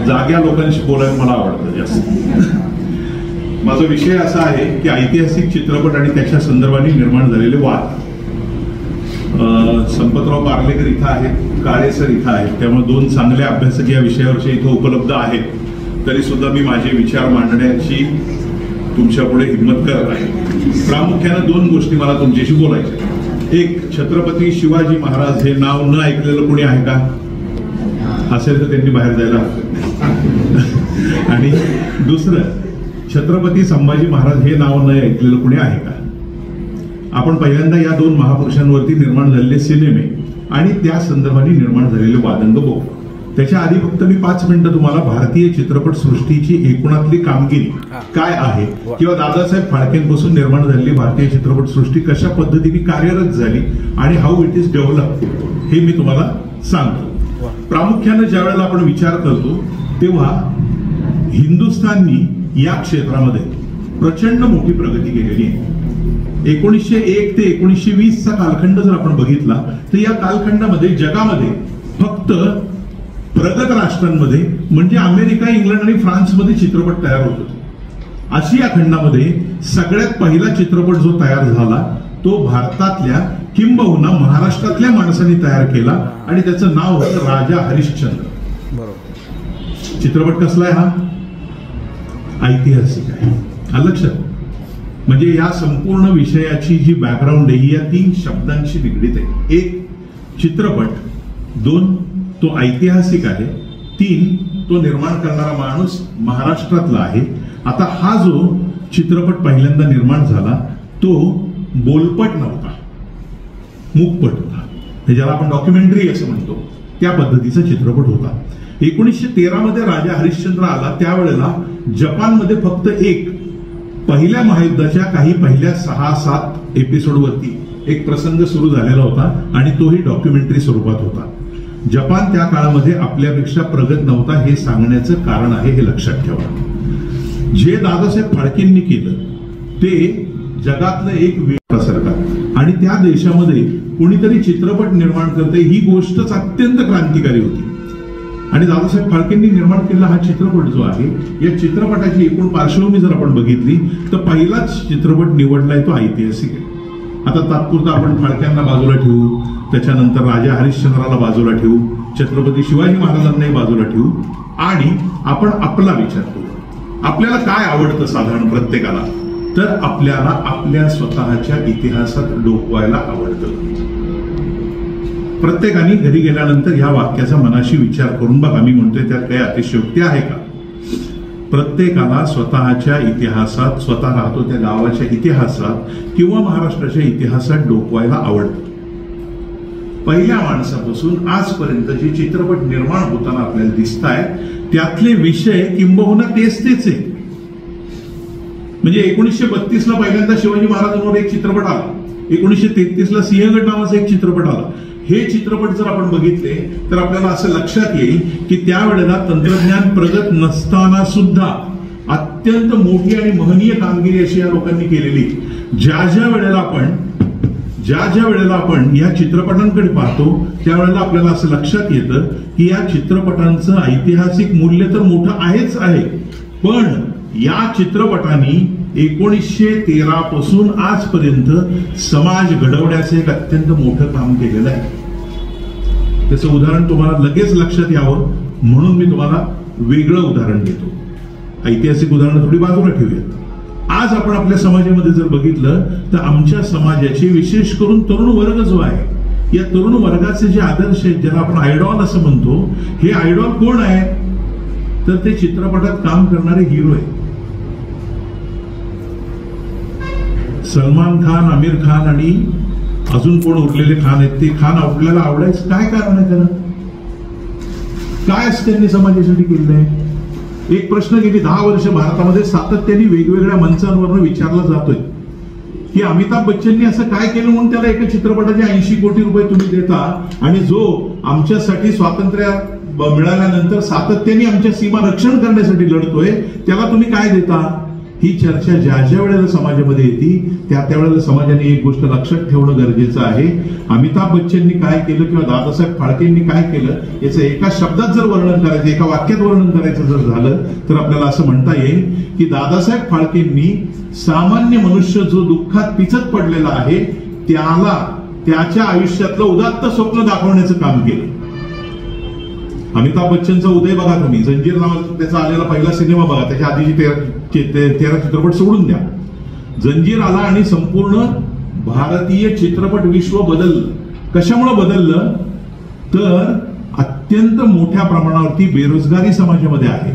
जाग्या लोकांशी बोलायला मला आवडतं जास्त. माझा विषय असा आहे की ऐतिहासिक चित्रपट आणि त्याच्या संदर्भाने निर्माण झालेले वाद. संपतराव पार्लेकर इथं आहेत, काळे सर इथं आहेत, त्यामुळे दोन चांगले अभ्यासक या विषयावरचे इथं उपलब्ध आहेत. तरी सुद्धा मी माझे विचार मांडण्याची तुमच्या पुढे हिंमत करत आहे. प्रामुख्याने दोन गोष्टी मला तुमच्याशी बोलायच्या. एक, छत्रपती शिवाजी महाराज हे नाव न ऐकलेलं कोणी आहे का? असेल तर त्यांनी बाहेर जायला हवं. आणि दुसरं, छत्रपती संभाजी महाराज हे नाव न ऐकलेलं कोणी आहे का? आपण पहिल्यांदा या दोन महापुरुषांवरती निर्माण झालेले सिनेमे आणि त्या संदर्भाने निर्माण झालेले वादंग बघू. त्याच्या आधी फक्त मी 5 मिनिटं तुम्हाला भारतीय चित्रपट सृष्टीची एकूणातली कामगिरी काय आहे किंवा दादासाहेब फाळकेंपासून निर्माण झालेली भारतीय चित्रपट सृष्टी कशा पद्धतीने कार्यरत झाली आणि हाऊ इट इज डेव्हलप हे मी तुम्हाला सांगतो. प्रामुख्याने ज्या वेळेला आपण विचार करतो तेव्हा हिंदुस्थाननी या क्षेत्रामध्ये प्रचंड मोठी प्रगती केलेली आहे. 1901 ते 1920 चा कालखंड जर आपण बघितला तर या कालखंडामध्ये जगामध्ये फक्त प्रगत राष्ट्रांमध्ये म्हणजे अमेरिका, इंग्लंड आणि फ्रान्समध्ये चित्रपट तयार होत होते. आशिया खंडामध्ये सगळ्यात पहिला चित्रपट जो तयार झाला तो भारतातल्या किंबहुना महाराष्ट्रातल्या माणसांनी तयार केला आणि त्याचं नाव होतं राजा हरिश्चंद्र. बरोबर. चित्रपट कसला आहे हा? ऐतिहासिक आहे. हा लक्षात. म्हणजे या संपूर्ण विषयाची जी बॅकग्राऊंड आहे या 3 शब्दांशी निगडीत आहे. 1, चित्रपट. 2, तो ऐतिहासिक आहे. 3, तो निर्माण करणारा माणूस महाराष्ट्रातला आहे. आता हा जो चित्रपट पहिल्यांदा निर्माण झाला तो बोलपट नव्हता, मूकपट होता. ज्याला आपण डॉक्युमेंटरी असं म्हणतो त्या पद्धतीचा चित्रपट होता. 1913 मध्ये राजा हरिश्चंद्र आला त्यावेळेला जपानमध्ये फक्त पहिल्या महायुद्धाच्या काही पहिल्या 6-7 एपिसोडवरती एक प्रसंग सुरू झालेला होता आणि तोही डॉक्युमेंटरी स्वरूपात होता. जपान त्या काळामध्ये आपल्यापेक्षा प्रगत नव्हता हे सांगण्याचं कारण आहे, हे लक्षात ठेवा. जे दादासाहेब फाळकेंनी केलं ते जगातलं एक वेगळं सरकार आणि त्या देशामध्ये कोणीतरी चित्रपट निर्माण करते ही गोष्टच अत्यंत क्रांतिकारी होती. आणि दादासाहेब फाळकेंनी निर्माण केलेला हा चित्रपट जो आहे या चित्रपटाची एकूण पार्श्वभूमी जर आपण बघितली तर पहिलाच चित्रपट निवडलाय तो ऐतिहासिक आहे. आता तात्पुरता आपण फाळक्यांना बाजूला ठेवू, त्याच्यानंतर राजा हरिश्चंद्राला बाजूला ठेवू, छत्रपती शिवाजी महाराजांनाही बाजूला ठेवू आणि आपण आपला विचार करू. आपल्याला काय आवडतं साधारण प्रत्येकाला? तर आपल्याला आपल्या स्वतःच्या इतिहासात डोकवायला आवडतं. प्रत्येकाने घरी गेल्यानंतर ह्या वाक्याचा मनाशी विचार करून बघा. मी म्हणतोय त्यात काही अतिशयोक्ती आहे का? प्रत्येकाला स्वतःच्या इतिहासात, स्वतः राहतो त्या गावाच्या इतिहासात किंवा महाराष्ट्राच्या इतिहासात डोकवायला आवडतं. पहिल्या माणसापासून आजपर्यंत जे चित्रपट निर्माण होताना आपल्याला दिसत आहेत त्यातले विषय किंबहुना तेच आहे. म्हणजे 1932 ला पहिल्यांदा शिवाजी महाराजांवर एक चित्रपट आला, 1933 ला सिंहगड नावाचा एक चित्रपट आला. हे चित्रपट जर आपण बघितले तर आपल्याला असं लक्षात येईल की त्यावेळेला तंत्रज्ञान प्रगत नसताना सुद्धा अत्यंत मोठी आणि महनीय कामगिरी अशी या लोकांनी केलेली. ज्या ज्या वेळेला आपण या चित्रपटांकडे पाहतो त्यावेळेला आपल्याला असं लक्षात येतं की या चित्रपटांचं ऐतिहासिक मूल्य तर मोठं आहेच आहे, पण या चित्रपटांनी 1913 पासून आजपर्यंत समाज घडवण्याचं एक अत्यंत मोठं काम केलेलं आहे. त्याचं उदाहरण तुम्हाला लगेच लक्षात यावं म्हणून मी तुम्हाला वेगळं उदाहरण देतो. ऐतिहासिक उदाहरण थोडी बाजूला ठेवूया. आज आपण आपल्या समाजामध्ये जर बघितलं तर आमच्या समाजाचे विशेष करून तरुण वर्ग जो आहे या तरुण वर्गाचे जे आदर्श आहेत ज्याला आपण आयडॉल असं म्हणतो, हे आयडॉल कोण आहे? तर ते चित्रपटात काम करणारे हिरो आहेत. सलमान खान, आमिर खान आणि अजून कोण उरलेले खान आहेत ते खान आपल्याला आवडायचं काय कारण आहे? त्याला काय असं त्यांनी समाजासाठी केलेलं आहे? एक प्रश्न गेली 10 वर्ष भारतामध्ये सातत्याने वेगवेगळ्या मंचांवरून विचारला जातोय की अमिताभ बच्चननी असं काय केलं म्हणून त्याला एका चित्रपटाचे 80 कोटी रुपये तुम्ही देता आणि जो आमच्यासाठी स्वातंत्र्य मिळाल्यानंतर सातत्याने आमच्या सीमा रक्षण करण्यासाठी लढतोय त्याला तुम्ही काय देता? ही चर्चा ज्या ज्या वेळेला समाजामध्ये येते त्या त्यावेळेला समाजाने एक गोष्ट लक्षात ठेवणं गरजेचं आहे. अमिताभ बच्चननी काय केलं किंवा दादासाहेब फाळकेंनी काय केलं याचं एका शब्दात जर वर्णन करायचं, एका वाक्यात वर्णन करायचं जर झालं तर आपल्याला असं म्हणता येईल की दादासाहेब फाळकेंनी सामान्य मनुष्य जो दुःखात पिचत पडलेला आहे त्याला त्याच्या आयुष्यातलं उदात्त स्वप्न दाखवण्याचं काम केलं. अमिताभ बच्चनचा उदय बघा तुम्ही, जंजीर नावाचा त्याचा आलेला पहिला सिनेमा बघा, त्याच्या आधीची 13 चित्रपट सोडून द्या. जंजीर आला आणि संपूर्ण भारतीय चित्रपट विश्व बदललं. कशामुळे बदललं तर अत्यंत मोठ्या प्रमाणावरती बेरोजगारी समाजामध्ये आहे,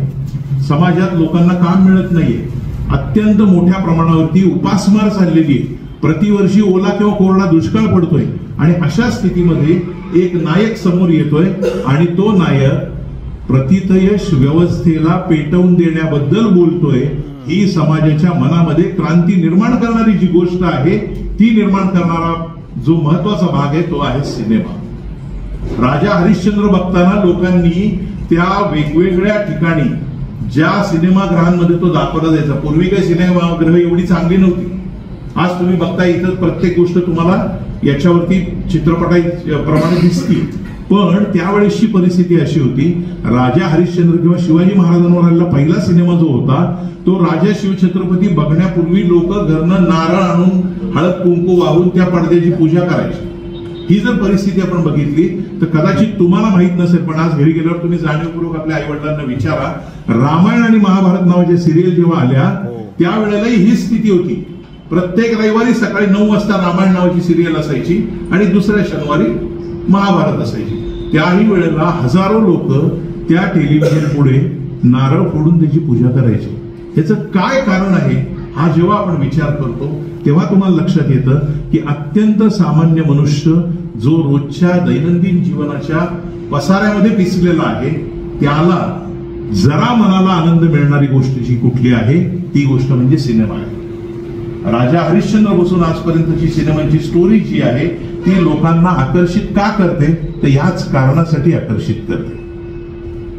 समाजात लोकांना काम मिळत नाहीये, अत्यंत मोठ्या प्रमाणावरती उपासमार चाललेली आहे, प्रतिवर्षी ओला किंवा कोरडा दुष्काळ पडतोय. आणि अशा स्थितीमध्ये एक नायक समोर येतोय आणि तो नायक प्रतितयश व्यवस्थेला पेटवून देण्याबद्दल बोलतोय. ही समाजाच्या मनामध्ये क्रांती निर्माण करणारी जी गोष्ट आहे ती निर्माण करणारा जो महत्वाचा भाग आहे तो आहे सिनेमा. राजा हरिश्चंद्र बघताना लोकांनी त्या वेगवेगळ्या ठिकाणी ज्या सिनेमागृहांमध्ये तो दाखवला जायचा, पूर्वी काही सिनेमागृह एवढी चांगली नव्हती. आज तुम्ही बघता इथं प्रत्येक गोष्ट तुम्हाला याच्यावरती चित्रपटाप्रमाणे दिसती, पण त्यावेळेसची परिस्थिती अशी होती. राजा हरिश्चंद्र किंवा शिवाजी महाराजांवर आलेला पहिला सिनेमा जो होता तो राजा शिवछत्रपती बघण्यापूर्वी लोक घरनं नारळ आणून हळद कुंकू वाहून त्या पडद्याची पूजा करायची. ही जर परिस्थिती आपण बघितली तर कदाचित तुम्हाला माहित नसेल, पण आज घरी गेल्यावर तुम्ही जाणीवपूर्वक आपल्या आई वडिलांना विचारा, रामायण आणि महाभारत नावाच्या सिरियल जेव्हा आल्या त्यावेळेलाही ही स्थिती होती. प्रत्येक रविवारी सकाळी 9 वाजता रामायण नावाची सिरियल असायची आणि दुसऱ्या शनिवारी महाभारत असायची. त्याही वेळेला हजारो लोक त्या टेलिव्हिजन पुढे नारळ फोडून त्याची पूजा करायची. याचं काय कारण आहे हा जेव्हा आपण विचार करतो तेव्हा तुम्हाला लक्षात येतं की अत्यंत सामान्य मनुष्य जो रोजच्या दैनंदिन जीवनाच्या पसाऱ्यामध्ये पिसलेला आहे त्याला जरा मनाला आनंद मिळणारी गोष्ट जी कुठली आहे ती गोष्ट म्हणजे सिनेमा आहे. राजा हरिश्चंद्र पासून आजपर्यंतची सिनेमांची स्टोरी जी आहे ती लोकांना आकर्षित का करते तर याच कारणासाठी आकर्षित करते.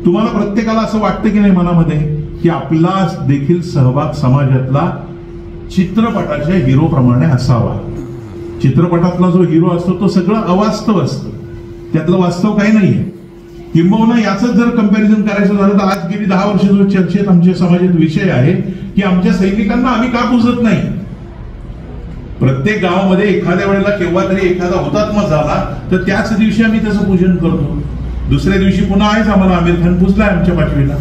तुम्हाला प्रत्येकाला असं वाटतं की नाही मनामध्ये की आपला देखील सहभाग समाजातला चित्रपटाच्या हिरो प्रमाणे असावा. चित्रपटातला जो हिरो असतो तो सगळं अवास्तव असतं, त्यातलं वास्तव काही नाहीये. किंबहुना याच जर कंपॅरिझन करायचं झालं तर आज गेली 10 वर्ष जो चर्चेत आमच्या समाजात विषय आहे की आमच्या सैनिकांना आम्ही का पूजत नाही. प्रत्येक गावामध्ये एखाद्या वेळेला केव्हा तरी एखादा हुतात्मा झाला तर त्याच दिवशी आम्ही त्याचं पूजन करतो, दुसऱ्या दिवशी पुन्हा आहेच आम्हाला आमिर खान पूजलाय आमच्या पाठवीला.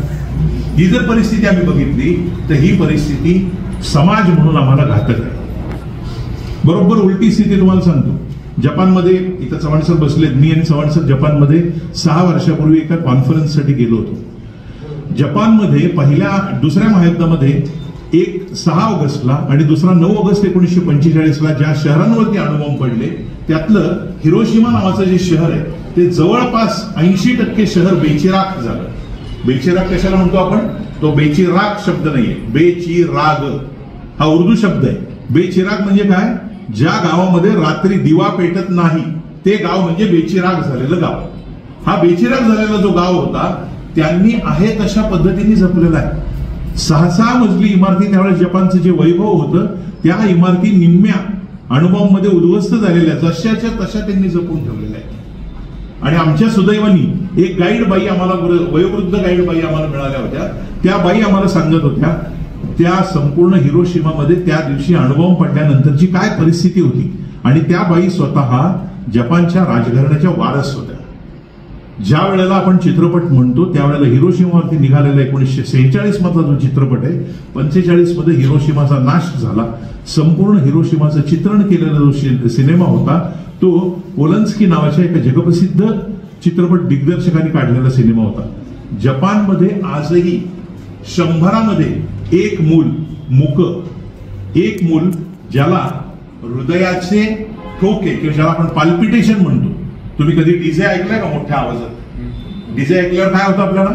ही जर परिस्थिती आम्ही बघितली तर ही परिस्थिती समाज म्हणून आम्हाला घातक आहे. बरोबर उलटी स्थिती तुम्हाला सांगतो. जपानमध्ये इथं चव्हाण सर बसलेत, मी आणि चव्हाण सर जपानमध्ये 6 वर्षापूर्वी एका कॉन्फरन्ससाठी गेलो होतो. जपानमध्ये दुसऱ्या महायुद्धामध्ये एक 6 ऑगस्टला आणि दुसरा 9 ऑगस्ट 1945ला ज्या शहरांवरती अणुबॉम्ब पडले त्यातलं हिरोशिमा नावाचं जे शहर आहे ते जवळपास 80% शहर बेचिराख झालं. बेचिराख कशाला म्हणतो आपण, तो बेचिराख शब्द नाहीये, बेचिराग हा उर्दू शब्द आहे. बेचिराग म्हणजे काय, ज्या गावामध्ये रात्री दिवा पेटत नाही ते गाव म्हणजे बेचिराग झालेलं गाव. हा बेचिराग झालेला जो गाव होता त्यांनी आहे तशा पद्धतीने जपलेला आहे. 6 मजली इमारती, त्यावेळेस जपानचं जे वैभव होतं त्या इमारती निम्म्या अणुबॉम्ब मध्ये उद्ध्वस्त झालेल्या जशाच्या तशा त्यांनी जपून ठेवलेल्या आहेत. आणि आमच्या सुदैवानी एक गाईड बाई आम्हाला, वयोवृद्ध गाईड बाई आम्हाला मिळाल्या होत्या. त्या बाई आम्हाला सांगत होत्या त्या संपूर्ण हिरोशिमामध्ये त्या दिवशी अणुबॉम्ब पडल्यानंतरची काय परिस्थिती होती. आणि त्या बाई स्वतः जपानच्या राजघराण्याच्या वारस होत्या. ज्या वेळेला आपण चित्रपट म्हणतो त्यावेळेला हिरोशिमावरती निघालेला 1946 मधला जो चित्रपट आहे, 45 मध्ये हिरोशिमाचा नाश झाला. संपूर्ण हिरोशिमाचं चित्रण केलेला जो सिनेमा होता तो पोलन्स्की नावाच्या एका जगप्रसिद्ध चित्रपट दिग्दर्शकांनी काढलेला सिनेमा होता. जपानमध्ये आजही 100मध्ये एक मूल ज्याला हृदयाचे ठोके किंवा ज्याला आपण पाल्पिटेशन म्हणतो. तुम्ही कधी डीजे ऐकलाय का मोठ्या आवाजात? डीजे ऐकल्यावर काय होतं आपल्याला,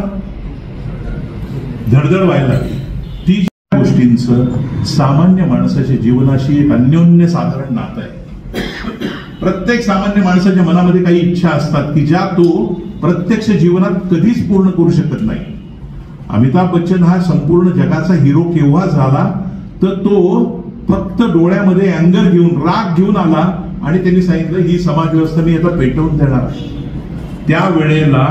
धडधड व्हायला लागली. ती गोष्टींचं सामान्य माणसाच्या जीवनाशी एक अन्योन्य साधारण नातं आहे. प्रत्येक सामान्य माणसाच्या मनामध्ये काही इच्छा असतात की ज्या तो प्रत्यक्ष जीवनात कधीच पूर्ण करू शकत नाही. अमिताभ बच्चन हा संपूर्ण जगाचा हिरो केव्हा झाला तर तो फक्त डोळ्यामध्ये अँगर घेऊन राग घेऊन आला आणि त्यांनी सांगितलं ही समाज व्यवस्था मी आता पेटवून देणार. त्यावेळेला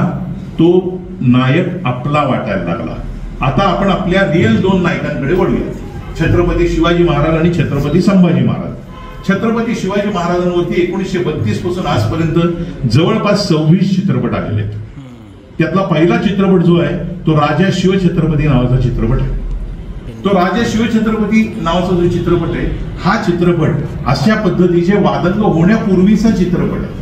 तो नायक आपला वाटायला लागला. आता आपण आपल्या रिअल दोन नायकांकडे वळूया, छत्रपती शिवाजी महाराज आणि छत्रपती संभाजी महाराज. छत्रपती शिवाजी महाराजांवरती 1932 पासून आजपर्यंत जवळपास 26 चित्रपट आलेले आहेत. त्यातला पहिला चित्रपट जो आहे तो राजा शिवछत्रपती नावाचा चित्रपट आहे. तो राजा शिवछत्रपती नावाचा जो चित्रपट आहे हा चित्रपट अशा पद्धतीचे वादंग होण्यापूर्वीचा चित्रपट आहे.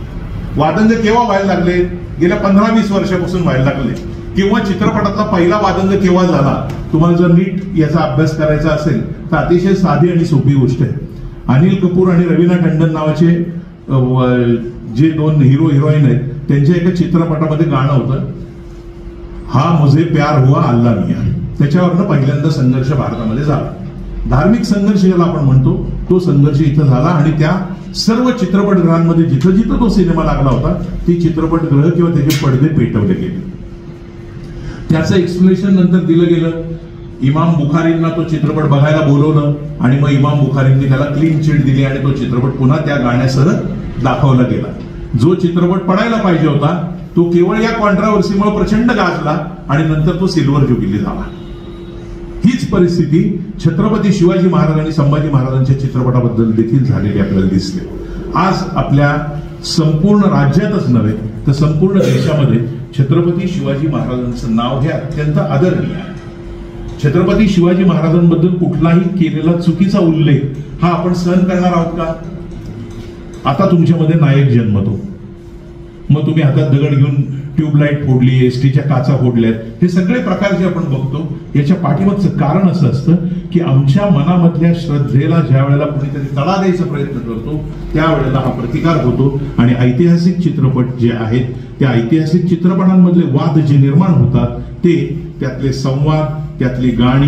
वादंग केव्हा व्हायला लागले? गेल्या 15-20 वर्षापासून व्हायला लागले. किंवा चित्रपटातला पहिला वादंग केव्हा झाला? तुम्हाला जर नीट याचा अभ्यास करायचा असेल तर अतिशय साधी आणि सोपी गोष्ट आहे. अनिल कपूर आणि रवीना टंडन नावाचे जे दोन हिरो हिरोईन आहेत त्यांच्या एका चित्रपटामध्ये गाणं होतं, हा मुझे प्यार हुआ अल्लाह मियां. त्याच्यावरनं पहिल्यांदा संघर्ष भारतामध्ये झाला. धार्मिक संघर्ष ज्याला आपण म्हणतो तो संघर्ष इथं झाला आणि त्या सर्व चित्रपटगृहांमध्ये जिथं जिथं तो सिनेमा लागला होता ती चित्रपटगृह किंवा त्याचे पडदे पेटवले गेले. त्याचं एक्सप्लेनेशन नंतर दिलं गेलं. इमाम बुखारींना तो चित्रपट बघायला बोलवलं आणि मग इमाम बुखारींनी त्याला क्लीन चिट दिली आणि तो चित्रपट पुन्हा त्या गाण्यासह दाखवला गेला. जो चित्रपट पडायला पाहिजे होता तो केवळ या कॉन्ट्राव्हर्सीमुळे प्रचंड गाजला आणि नंतर तो सिल्वर जुबिली झाला. हीच परिस्थिती छत्रपती शिवाजी महाराज आणि संभाजी महाराजांच्या चित्रपटाबद्दल देखील झालेली आपल्याला दिसते. आज आपल्या संपूर्ण राज्यातच नव्हे तर संपूर्ण देशामध्ये छत्रपती शिवाजी महाराजांचं नाव हे अत्यंत आदरणीय आहे. छत्रपती शिवाजी महाराजांबद्दल कुठलाही केलेला चुकीचा उल्लेख हा आपण सहन करणार आहोत का? आता तुमच्यामध्ये नायक जन्मतो, मग तुम्ही हातात दगड घेऊन ट्यूबलाईट फोडली, एसटीच्या काचा फोडल्यात, हे सगळे प्रकार जे आपण बघतो याच्या पाठीमागचं कारण असं असतं की आमच्या मनामधल्या श्रद्धेला ज्या वेळेला कुणीतरी तडा द्यायचा प्रयत्न करतो त्यावेळेला हा प्रतिकार होतो आणि ऐतिहासिक चित्रपट जे आहेत त्या ऐतिहासिक चित्रपटांमधले वाद जे निर्माण होतात ते त्यातले संवाद, त्यातली गाणी,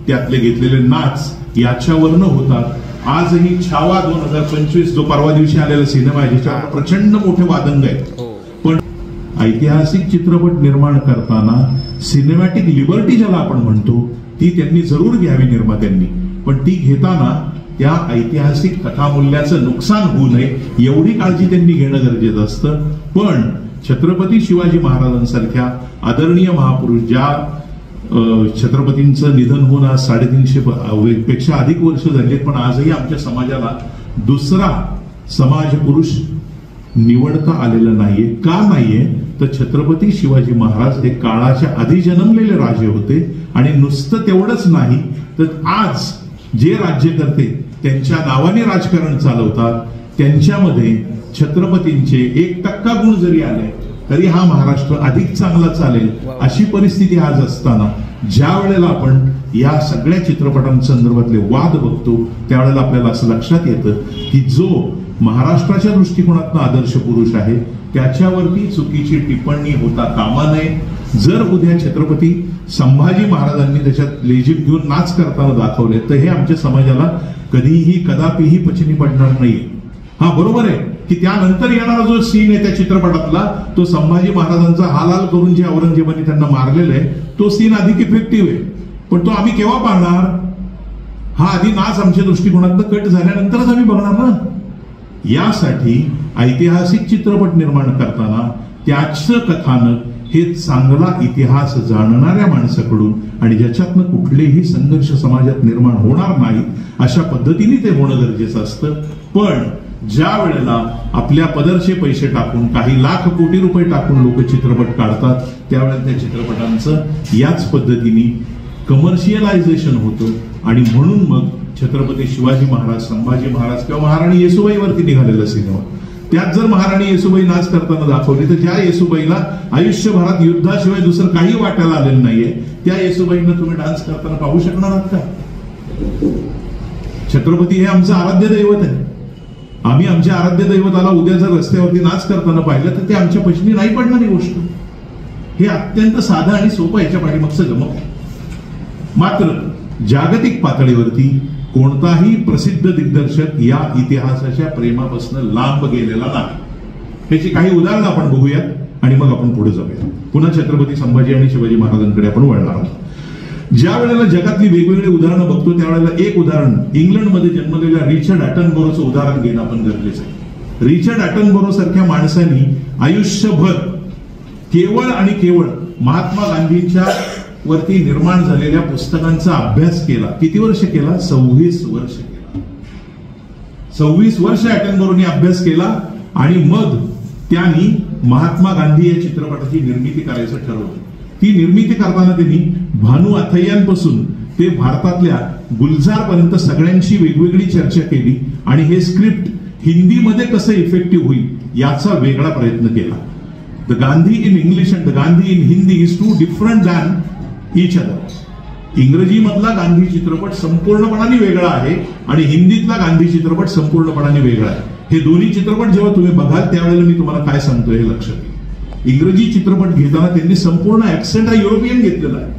त्यातले घेतलेले नाच याच्यावरनं होतात. आजही छावा 2025 जो परवा दिवशी आलेला सिनेमा आहे ज्याच्यावर प्रचंड मोठे वादंग आहेत, पण ऐतिहासिक चित्रपट निर्माण करताना सिनेमॅटिक लिबर्टी ज्याला आपण म्हणतो ती त्यांनी जरूर घ्यावी निर्मात्यांनी, पण ती घेताना त्या ऐतिहासिक कथामूल्याचं नुकसान होऊ नये एवढी काळजी त्यांनी घेणं गरजेचं असतं. पण छत्रपती शिवाजी महाराजांसारख्या आदरणीय महापुरुष ज्या छत्रपतींचं निधन होऊन आज 350 पेक्षा अधिक वर्ष झाली, पण आजही आमच्या समाजाला दुसरा समाज पुरुष निवडता आलेला नाहीये. का नाहीये? तर छत्रपती शिवाजी महाराज हे काळाच्या आधी जन्मलेले राजे होते आणि नुसतं तेवढंच नाही तर आज जे राज्यकर्ते त्यांच्या नावाने राजकारण चालवतात त्यांच्यामध्ये छत्रपतींचे 1% गुण जरी आले तरी हा महाराष्ट्र अधिक चांगला चालेल अशी परिस्थिती आज असताना ज्या वेळेला आपण या सगळ्या चित्रपटांसंदर्भातले वाद बघतो त्यावेळेला आपल्याला असं लक्षात येतं की जो महाराष्ट्राच्या दृष्टिकोनातून आदर्श पुरुष आहे त्याच्यावरती चुकीची टिप्पणी होता कामा नये. जर उद्या छत्रपती संभाजी महाराजांनी त्याच्यात लेझिम घेऊन नाच करताना दाखवले तर हे आमच्या समाजाला कधीही कदापिही पचनी पडणार नाहीये. हा बरोबर आहे की त्यानंतर येणारा जो सीन आहे त्या चित्रपटातला तो संभाजी महाराजांचा हाल करून जे औरंगजेबाने त्यांना मारलेला आहे तो सीन अधिक इफेक्टिव्ह आहे, पण तो आम्ही केव्हा पाहणार? हा आधी नाच आमच्या दृष्टिकोनातनं कट झाल्यानंतरच आम्ही बघणार ना. यासाठी ऐतिहासिक चित्रपट निर्माण करताना त्याचं कथानक हे चांगला इतिहास जाणणाऱ्या माणसाकडून आणि ज्याच्यातनं कुठलेही संघर्ष समाजात निर्माण होणार नाहीत अशा पद्धतीने ते होणं गरजेचं असतं. पण ज्या वेळेला आपल्या पदरचे पैसे टाकून काही लाख कोटी रुपये टाकून लोक चित्रपट काढतात त्यावेळेला त्या चित्रपटांचं याच पद्धतीने कमर्शियलायझेशन होतं आणि म्हणून मग छत्रपती शिवाजी महाराज, संभाजी महाराज किंवा महाराणी येसुबाईवरती निघालेला सिनेमा त्यात जर महाराणी येसुबाई नाच करताना दाखवली तर ज्या येसुबाईला आयुष्यभरात युद्धाशिवाय दुसरं काही वाटायला आलेलं नाहीये त्या येसुबाईंना तुम्ही डान्स करताना पाहू शकणार आहात का? छत्रपती हे आमचं आराध्य दैवत आहे. आम्ही आमच्या आराध्य दैवताला उद्या जर रस्त्यावरती नाच करताना पाहिलं तर ते आमच्या पचनी नाही पडणारी गोष्ट. हे अत्यंत साधं आणि सोपं याच्या पाठीमागचं गमक आहे. मात्र जागतिक पातळीवरती कोणताही प्रसिद्ध दिग्दर्शक या इतिहासाच्या प्रेमापासून लांब गेलेला नाही. ह्याची काही उदाहरणं आपण बघूयात आणि मग आपण पुढे जाऊया. पुन्हा छत्रपती संभाजी आणि शिवाजी महाराजांकडे आपण वळणार आहोत. ज्या वेळेला जगातली वेगवेगळी उदाहरणं बघतो त्यावेळेला एक उदाहरण इंग्लंडमध्ये जन्मलेल्या रिचर्ड ॲटनबरोचं उदाहरण घेणं आपण गरजेचं आहे. रिचर्ड ॲटनबरो सारख्या माणसांनी आयुष्यभर केवळ आणि केवळ महात्मा गांधींच्या वरती निर्माण झालेल्या पुस्तकांचा अभ्यास केला. किती वर्ष केला? 26 वर्ष केला. 26 वर्ष ॲटनबरोनी अभ्यास केला आणि मग त्यांनी महात्मा गांधी या चित्रपटाची निर्मिती करायचं ठरवलं. ती निर्मिती करताना त्यांनी भानू अथय्यांपासून ते भारतातल्या गुलजार पर्यंत सगळ्यांची वेगवेगळी चर्चा केली आणि हे स्क्रिप्ट हिंदीमध्ये कसं इफेक्टिव्ह होईल याचा वेगळा प्रयत्न केला. The Gandhi in English and the Gandhi in Hindi is two different than each other. इंग्रजी मधला गांधी चित्रपट संपूर्णपणाने वेगळा आहे आणि हिंदीतला गांधी चित्रपट संपूर्णपणाने वेगळा आहे. हे दोन्ही चित्रपट जेव्हा तुम्ही बघाल त्यावेळेला मी तुम्हाला काय सांगतोय हे लक्षात घ्या. इंग्रजी चित्रपट घेताना त्यांनी संपूर्ण ऍक्सेंट हा युरोपियन घेतलेला आहे.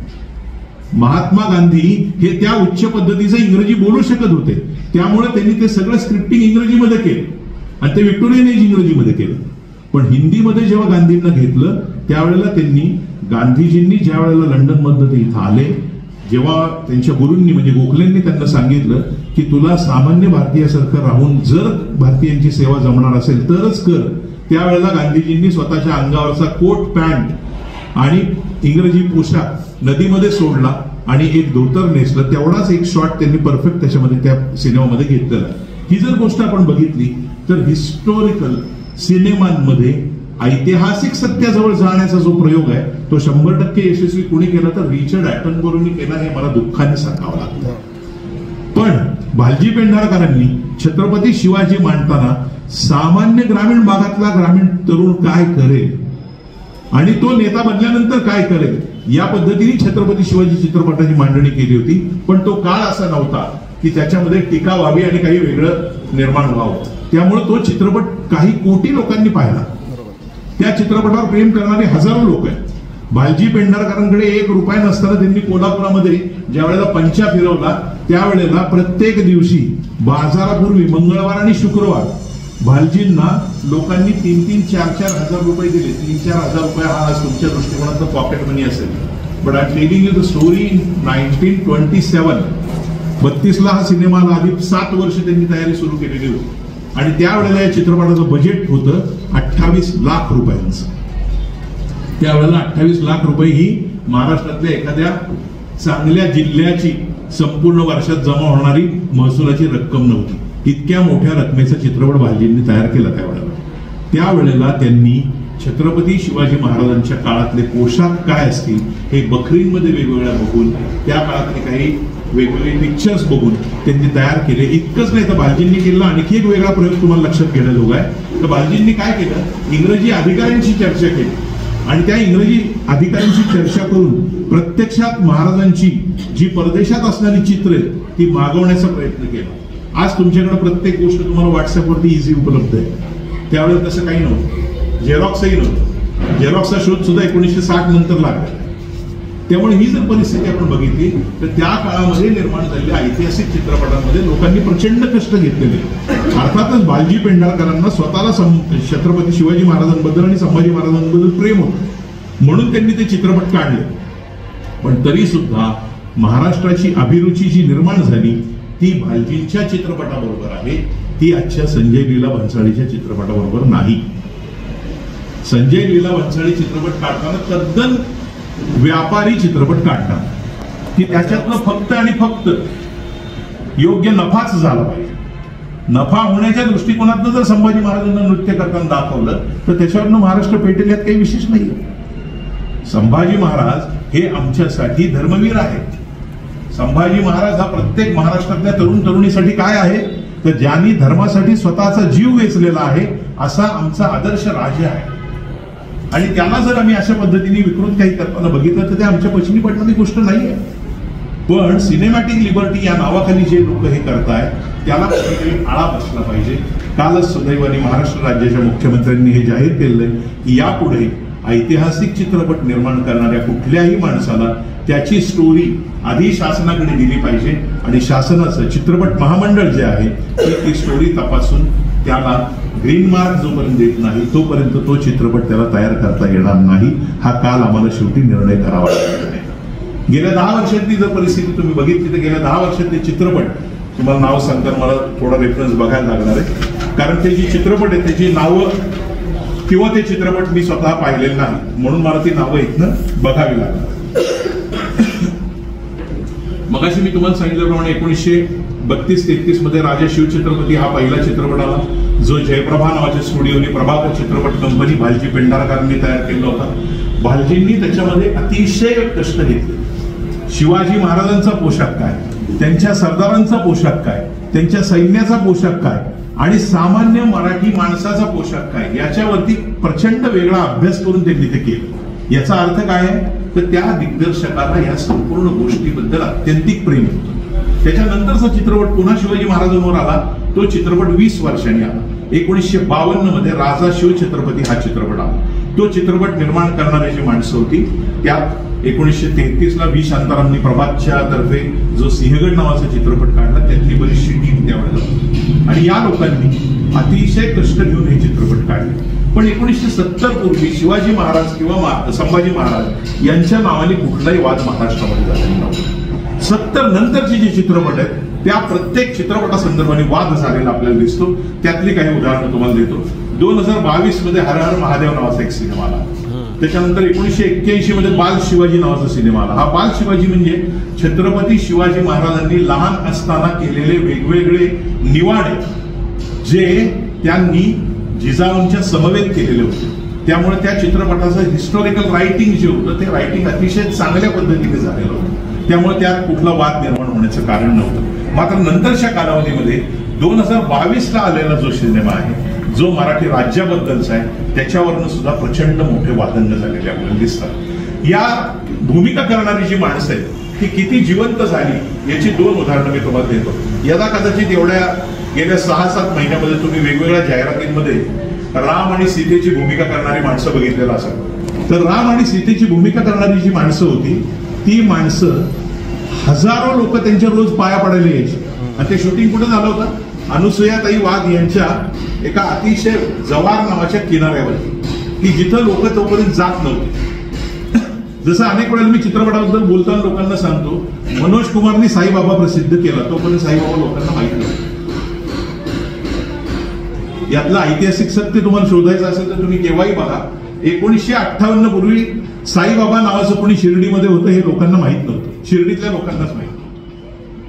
महात्मा गांधी हे त्या उच्च पद्धतीचं इंग्रजी बोलू शकत होते त्यामुळे त्यांनी ते सगळं स्क्रिप्टिंग इंग्रजीमध्ये केलं आणि ते व्हिक्टोरियन एज इंग्रजीमध्ये केलं. पण हिंदीमध्ये जेव्हा गांधींना घेतलं त्यावेळेला त्यांनी गांधीजींनी ज्या वेळेला लंडन मधनं ते इथं आले जेव्हा त्यांच्या गुरूंनी म्हणजे गोखलेंनी त्यांना सांगितलं की तुला सामान्य भारतीयासारखं राहून जर भारतीयांची सेवा जमणार असेल तरच कर, त्यावेळेला गांधीजींनी स्वतःच्या अंगावरचा कोट पॅन्ट आणि इंग्रजी पोशाख नदीमध्ये सोडला आणि एक धोतर नेसलं. तेवढाच एक शॉट त्यांनी परफेक्ट त्याच्यामध्ये त्या सिनेमामध्ये घेतलेला. ही जर गोष्ट आपण बघितली तर हिस्टोरिकल सिनेमांमध्ये ऐतिहासिक सत्याजवळ जाण्याचा जो प्रयोग आहे तो 100% यशस्वी कुणी केला तर रिचर्ड ॲटनबरोनी केला हे मला दुःखाने सांगावं लागतं. पण भालजी पेंढारकरांनी छत्रपती शिवाजी मांडताना सामान्य ग्रामीण भागातला ग्रामीण तरुण काय करेल आणि तो नेता बनल्यानंतर काय करेल या पद्धतीने छत्रपती शिवाजी चित्रपटाची मांडणी केली होती. पण तो काळ असा नव्हता की त्याच्यामध्ये टीका व्हावी आणि काही वेगळं निर्माण व्हावं. त्यामुळे तो चित्रपट काही कोटी लोकांनी पाहिला. त्या चित्रपटावर प्रेम करणारे हजारो लोक आहेत. भालजी पेंढारकरांकडे 1 रुपया नसताना त्यांनी कोल्हापुरामध्ये ज्या वेळेला पंचा फिरवला त्यावेळेला प्रत्येक दिवशी बाजारापूर्वी मंगळवार आणि शुक्रवार भालजींना लोकांनी 3-3, 4-4 हजार रुपये दिले. 3-4 हजार रुपये हा आज तुमच्या दृष्टिकोनातलं पॉकेट मनी असेल. But I am telling you the story. In 1927 32ला हा सिनेमाला आधी 7 वर्ष त्यांनी तयारी सुरू केलेली होती आणि त्यावेळेला या चित्रपटाचं बजेट होतं 28 लाख रुपयांचं. त्यावेळेला 28 लाख रुपये ही महाराष्ट्रातल्या एखाद्या चांगल्या जिल्ह्याची संपूर्ण वर्षात जमा होणारी महसुलाची रक्कम नव्हती. इतक्या मोठ्या रकमेचा चित्रपट भालजींनी तयार केला त्यावेळेला त्यांनी छत्रपती शिवाजी महाराजांच्या काळातले पोशाख काय असतील हे बखरींमध्ये वेगवेगळ्या बघून त्या काळातले काही वेगवेगळे पिक्चर्स बघून त्यांनी तयार केले. इतकंच नाही तर भालजींनी केलं आणखी एक वेगळा प्रयोग तुम्हाला लक्षात घेण्याजोगा आहे. तर भालजींनी काय केलं, इंग्रजी अधिकाऱ्यांची चर्चा केली आणि त्या इंग्रजी अधिकाऱ्यांची चर्चा करून प्रत्यक्षात महाराजांची जी परदेशात असणारी चित्रे ती मागवण्याचा प्रयत्न केला. आज तुमच्याकडे प्रत्येक गोष्ट तुम्हाला व्हॉट्सअपवरती इझी उपलब्ध आहे. त्यावेळेला तसं काही नव्हतं. झेरॉक्सही नव्हतं. झेरॉक्सचा शोध सुद्धा 1960 नंतर लागला. त्यामुळे ही जर परिस्थिती आपण बघितली तर त्या काळामध्ये निर्माण झालेल्या ऐतिहासिक चित्रपटांमध्ये लोकांनी प्रचंड कष्ट घेतलेले. अर्थातच भालजी पेंढारकरांना स्वतःला छत्रपती शिवाजी महाराजांबद्दल आणि संभाजी महाराजांबद्दल प्रेम होतं म्हणून त्यांनी ते चित्रपट काढले. पण तरी सुद्धा महाराष्ट्राची अभिरुची जी निर्माण झाली ती भालजींच्या चित्रपटाबरोबर आहे, ती आजच्या संजय लीला भन्साळीच्या चित्रपटाबरोबर नाही. संजय लीला भन्साळी चित्रपट काढताना तद्दन व्यापारी चित्रपट काढतात की त्याच्यातलं फक्त आणि फक्त योग्य नफाच झाला पाहिजे. नफा होण्याच्या दृष्टिकोनातनं जर संभाजी महाराजांना नृत्य करताना दाखवलं तर त्याच्यावरनं महाराष्ट्र पेटेल यात काही विशेष नाही. संभाजी महाराज हे आमच्यासाठी धर्मवीर आहेत. संभाजी महाराज हा प्रत्येक महाराष्ट्रातल्या तरुण तरुणीसाठी काय आहे तर ज्यांनी धर्मासाठी स्वतःचा जीव वेचलेला आहे असा आमचा आदर्श राजा आहे. आणि त्याला जर आम्ही अशा पद्धतीने विकृत काही करताना बघितलं तर ते आमच्या पचनी पडणारी गोष्ट नाही आहे. पण सिनेमॅटिक लिबर्टी या नावाखाली जे लोक हे करतायत त्याला कुठेतरी आळा बसला पाहिजे. कालच सुदैवाने महाराष्ट्र राज्याच्या मुख्यमंत्र्यांनी हे जाहीर केलंय की यापुढे ऐतिहासिक चित्रपट निर्माण करणाऱ्या कुठल्याही माणसाला त्याची स्टोरी आधी शासनाकडे दिली पाहिजे आणि शासनाचं चित्रपट महामंडळ जे आहे ती स्टोरी तपासून त्याला ग्रीन मार्क जोपर्यंत देत नाही तोपर्यंत तो चित्रपट त्याला तयार करता येणार नाही. हा काल आम्हाला शेवटी निर्णय करावा लागला. गेल्या 10 वर्षातली जर परिस्थिती तुम्ही बघितली तर गेल्या 10 वर्षातले चित्रपट तुम्हाला नाव सांगताना मला थोडा रेफरन्स बघायला लागणार आहे, कारण ते जे चित्रपट आहेत त्याची नावं किंवा ते चित्रपट मी स्वतः पाहिलेलं नाही, म्हणून मला ती नावं इथनं बघावी लागणार. मगाशी मी तुम्हाला सांगितल्याप्रमाणे 1932-33 मध्ये राजा शिवछत्रपती हा पहिला चित्रपट आला, जो जयप्रभा नावाच्या स्टुडिओने प्रभाकर चित्रपट कंपनी भालजी पेंढारकरांनी तयार केला होता. भालजींनी त्याच्यामध्ये अतिशय कष्ट घेतले. शिवाजी महाराजांचा पोशाख काय, त्यांच्या सरदारांचा पोशाख काय, त्यांच्या सैन्याचा पोशाख काय आणि सामान्य मराठी माणसाचा पोशाख काय, याच्यावरती प्रचंड वेगळा अभ्यास करून त्यांनी ते केलं. याचा अर्थ काय आहे तर त्या दिग्दर्शकाला या संपूर्ण गोष्टीबद्दल अत्यंतिक प्रेम होतं. त्याच्यानंतरचा चित्रपट पुन्हा शिवाजी महाराजांवर आला, तो चित्रपट 20 वर्षांनी आला. 1952 मध्ये राजा शिवछत्रपती हा चित्रपट आला. तो चित्रपट निर्माण करणारी जी माणसं होती त्यात 1933 ला व्ही शांतारामनी प्रभातच्या तर्फे जो सिंहगड नावाचा चित्रपट काढला, त्यातली बरीचशी टीम त्यावेळेला होती आणि या लोकांनी अतिशय कष्ट घेऊन हे चित्रपट काढले. पण 1970 पूर्वी शिवाजी महाराज किंवा संभाजी महाराज यांच्या नावाने कुठलाही वाद महाराष्ट्रामध्ये झालेला नव्हता. 70 नंतरचे जे चित्रपट आहेत त्या प्रत्येक चित्रपटासंदर्भाने वाद झालेला आपल्याला दिसतो. त्यातली काही उदाहरणं तुम्हाला देतो. 2022 मध्ये हर हर महादेव नावाचा एक सिनेमा आला. त्याच्यानंतर 1981 मध्ये बाल शिवाजी नावाचा सिनेमा आला. हा बाल शिवाजी म्हणजे छत्रपती शिवाजी महाराजांनी लहान असताना केलेले वेगवेगळे निवाडे जे त्यांनी जिजाऊंच्या समवेत केलेले होते. त्यामुळे त्या चित्रपटाचं हिस्टॉरिकल रायटिंग जे होतं ते रायटिंग अतिशय चांगल्या पद्धतीने झालेलं होतं. त्यामुळे त्यात कुठला वाद निर्माण होण्याचं कारण नव्हतं. मात्र नंतरच्या कालावधीमध्ये 2022 ला आलेला जो सिनेमा आहे जो मराठी राज्याबद्दलचा आहे त्याच्यावरनं सुद्धा प्रचंड मोठे वादंग झालेले आपल्याला दिसतात. या भूमिका करणारी जी माणसं आहेत ती किती जिवंत झाली याची 2 उदाहरणं मी तुम्हाला देतो. यदा कदाचित एवढ्या गेल्या 6-7 महिन्यामध्ये तुम्ही वेगवेगळ्या जाहिरातींमध्ये राम आणि सीतेची भूमिका करणारी माणसं बघितलेलं असेल. तर राम आणि सीतेची भूमिका करणारी जी माणसं होती ती माणसं हजारो लोक त्यांच्या रोज पाया पडायला यायची. आणि ते शूटिंग कुठे झालं होतं? अनुसूयाताई वाघ यांच्या एका अतिशय जव्हार नावाच्या किनाऱ्यावरती, की जिथं लोक तोपर्यंत जात नव्हते. जसं अनेक वेळेला मी चित्रपटाबद्दल बोलताना लोकांना सांगतो, मनोज कुमारनी साईबाबा प्रसिद्ध केला तोपर्यंत साईबाबा लोकांना माहित नव्हतं. यातलं ऐतिहासिक सत्य तुम्हाला शोधायचं असेल तर तुम्ही केव्हाही बघा. 1958 पूर्वी साईबाबा नावाचं कोणी शिर्डीमध्ये होतं हे लोकांना माहित नव्हतं. शिर्डीतल्या लोकांनाच माहित.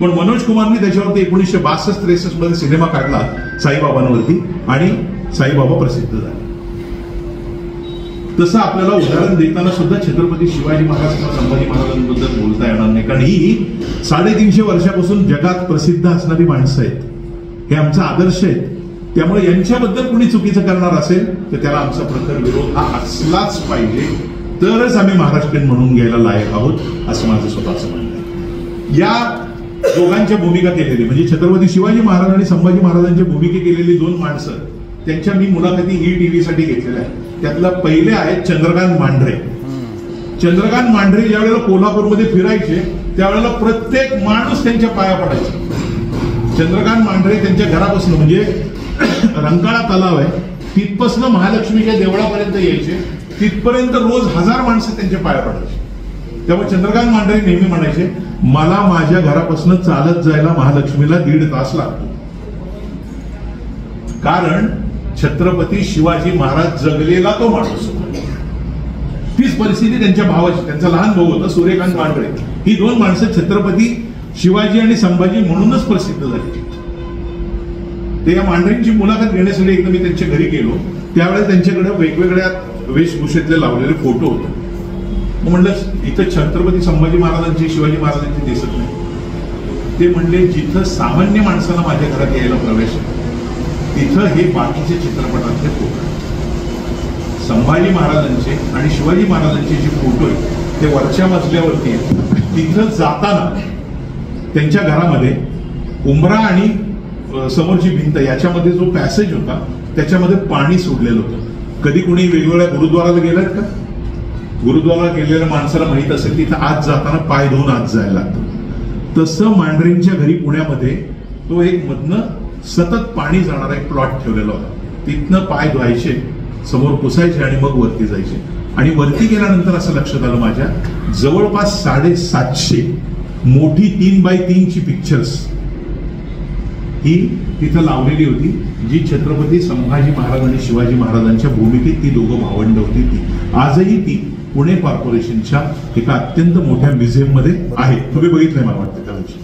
पण मनोज कुमारनी त्याच्यावरती 1962-63 मध्ये सिनेमा काढला साईबाबांवरती आणि साईबाबा प्रसिद्ध झाले. तसं आपल्याला उदाहरण देताना सुद्धा छत्रपती शिवाजी महाराज किंवा संभाजी महाराजांबद्दल बोलता येणार नाही, कारण ही 350 वर्षापासून जगात प्रसिद्ध असणारी माणसं आहेत. हे आमचा आदर्श आहेत. त्यामुळे यांच्याबद्दल कोणी चुकीचं करणार असेल तर त्याला आमचा प्रखर विरोध हा असलाच पाहिजे, तरच आम्ही महाराष्ट्रीयन म्हणून घ्यायला लायक आहोत असं माझं स्वतःचं म्हणणं आहे. या दोघांच्या भूमिका केलेली म्हणजे छत्रपती शिवाजी महाराज आणि संभाजी महाराजांच्या भूमिका केलेली 2 माणसं त्यांच्या मी मुलाखती ETV साठी घेतलेल्या आहेत. त्यातला पहिले आहेत चंद्रकांत मांढरे. चंद्रकांत मांढरे ज्यावेळेला कोल्हापूरमध्ये फिरायचे त्यावेळेला प्रत्येक माणूस त्यांच्या पाया पडायचा. चंद्रकांत मांढरे त्यांच्या घरापासून म्हणजे रंकाळा तलाव आहे तिथपासून महालक्ष्मीच्या देवळापर्यंत यायचे. तिथपर्यंत रोज 1000 माणसं त्यांच्या पाया पडायची. त्यामुळे चंद्रकांत मांढरे नेहमी म्हणायचे, मला माझ्या घरापासून चालत जायला महालक्ष्मीला 1.5 तास लागतो. कारण छत्रपती शिवाजी महाराज जगलेला तो माणूस. तीच परिस्थिती त्यांच्या भावाची. त्यांचा लहान भाऊ होता सूर्यकांत मांढरे. ही 2 माणसं छत्रपती शिवाजी आणि संभाजी म्हणूनच प्रसिद्ध झाली. ते या मांढरेंची मुलाखत घेण्यासाठी एकदा मी त्यांच्या घरी गेलो. त्यावेळेस त्यांच्याकडे वेगवेगळ्या वेशभूषेतले लावलेले फोटो होते. मग म्हणलं इथं छत्रपती संभाजी महाराजांची शिवाजी महाराजांची दिसत नाही. ते म्हणले जिथं सामान्य माणसाला माझ्या घरात यायला प्रवेश आहे तिथं हे बाकीचे चित्रपटातले फोटो. संभाजी महाराजांचे आणि शिवाजी महाराजांचे जे फोटो आहेत ते वरच्या मजल्यावरती आहेत. तिथं जाताना त्यांच्या घरामध्ये उंबरा आणि समोरची भिंत याच्यामध्ये जो पॅसेज होता त्याच्यामध्ये पाणी सोडलेलं होतं. कधी कोणी वेगवेगळ्या गुरुद्वाराला गेलात का? गुरुद्वारा गेलेल्या माणसाला माहित असेल तिथं आत जाताना पाय धुवून आत जायला लागतं. तसं मांढरेंच्या घरी पुण्यामध्ये तो एक मधनं सतत पाणी जाणारा एक प्लॉट ठेवलेला होता. तिथनं पाय धुवायचे, समोर पुसायचे आणि मग वरती जायचे. आणि वरती गेल्यानंतर असं लक्षात आलं माझ्या, जवळपास 750 मोठी 3x3 ची पिक्चर्स ही तिथं लावलेली होती, जी छत्रपती संभाजी महाराज आणि शिवाजी महाराजांच्या भूमिकेत ती दोघं भावंड होती. ती आजही ती पुणे कॉर्पोरेशनच्या एका अत्यंत मोठ्या म्युझियम मध्ये आहे. तुम्ही बघितलंय मला वाटतं त्या दिवशी.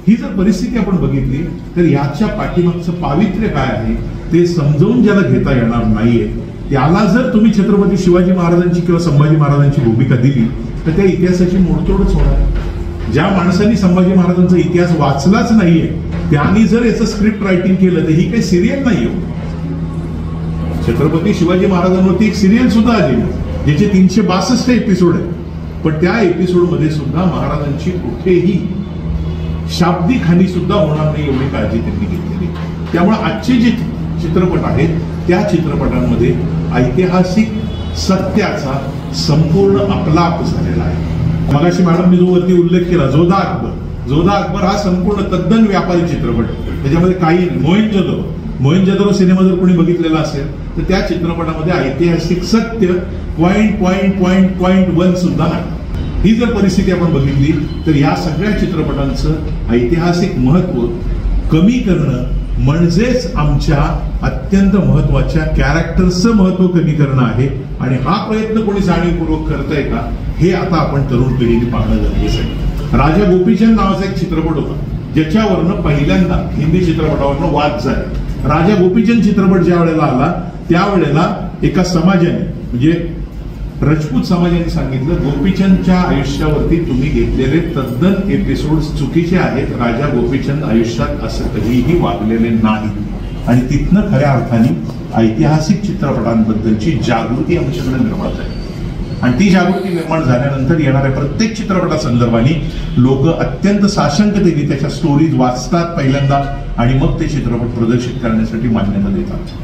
ही जर परिस्थिती आपण बघितली तर याच्या पाठीमागचं पावित्र्य काय आहे ते समजावून ज्याला घेता येणार नाहीये, त्याला जर तुम्ही छत्रपती शिवाजी महाराजांची किंवा संभाजी महाराजांची भूमिका दिली तर त्या इतिहासाची मोडतोडच होणार. ज्या माणसांनी संभाजी महाराजांचा इतिहास वाचलाच नाहीये त्यांनी जर याचं स्क्रिप्ट रायटिंग केलं तर ही काही सिरियल नाही हो. छत्रपती शिवाजी महाराजांवरती एक सिरियल सुद्धा आली ज्याचे 362 एपिसोड आहेत, पण त्या एपिसोड मध्ये सुद्धा महाराजांची कुठेही शाब्दिक हानी सुद्धा होणार नाही एवढी काळजी त्यांनी घेतलेली. त्यामुळे आजचे जे चित्रपट आहेत त्या चित्रपटांमध्ये ऐतिहासिक सत्याचा संपूर्ण अपलाप झालेला आहे. मगाशी मॅडमनी जो वरती उल्लेख केला जोधा अकबर हा संपूर्ण तद्दन व्यापारी चित्रपट, त्याच्यामध्ये काही मोहिंजोदरो सिनेमा जर कोणी बघितलेला असेल तर त्या चित्रपटामध्ये ऐतिहासिक सत्य .1 सुद्धा नाही. ही जर परिस्थिती आपण बघितली तर या सगळ्या चित्रपटांचं ऐतिहासिक महत्व कमी करणं म्हणजेच आमच्या अत्यंत महत्वाच्या कॅरेक्टर्सचं महत्व कमी करणं आहे. आणि हा प्रयत्न कोणी जाणीवपूर्वक करतंय का हे आता आपण तरुण पिढीने पाहणं गरजेचं आहे. राजा गोपीचंद नावाचा एक चित्रपट होता ज्याच्यावरनं पहिल्यांदा हिंदी चित्रपटावरनं वाद झाले. राजा गोपीचंद चित्रपट ज्या वेळेला आला त्यावेळेला एका समाजाने म्हणजे राजपूत समाजाने सांगितलं गोपीचंदच्या आयुष्यावरती तुम्ही घेतलेले तद्दन एपिसोड चुकीचे आहेत. राजा गोपीचंद आयुष्यात असं कधीही वागलेले नाही. आणि तिथनं खऱ्या अर्थाने ऐतिहासिक चित्रपटांबद्दलची जागृती आमच्याकडे निर्माण झाली. आणि ती जागृती निर्माण झाल्यानंतर येणाऱ्या प्रत्येक चित्रपटासंदर्भाने लोक अत्यंत साशंकतेने त्याच्या स्टोरीज वाचतात पहिल्यांदा आणि मग ते चित्रपट प्रदर्शित करण्यासाठी मान्यता देतात.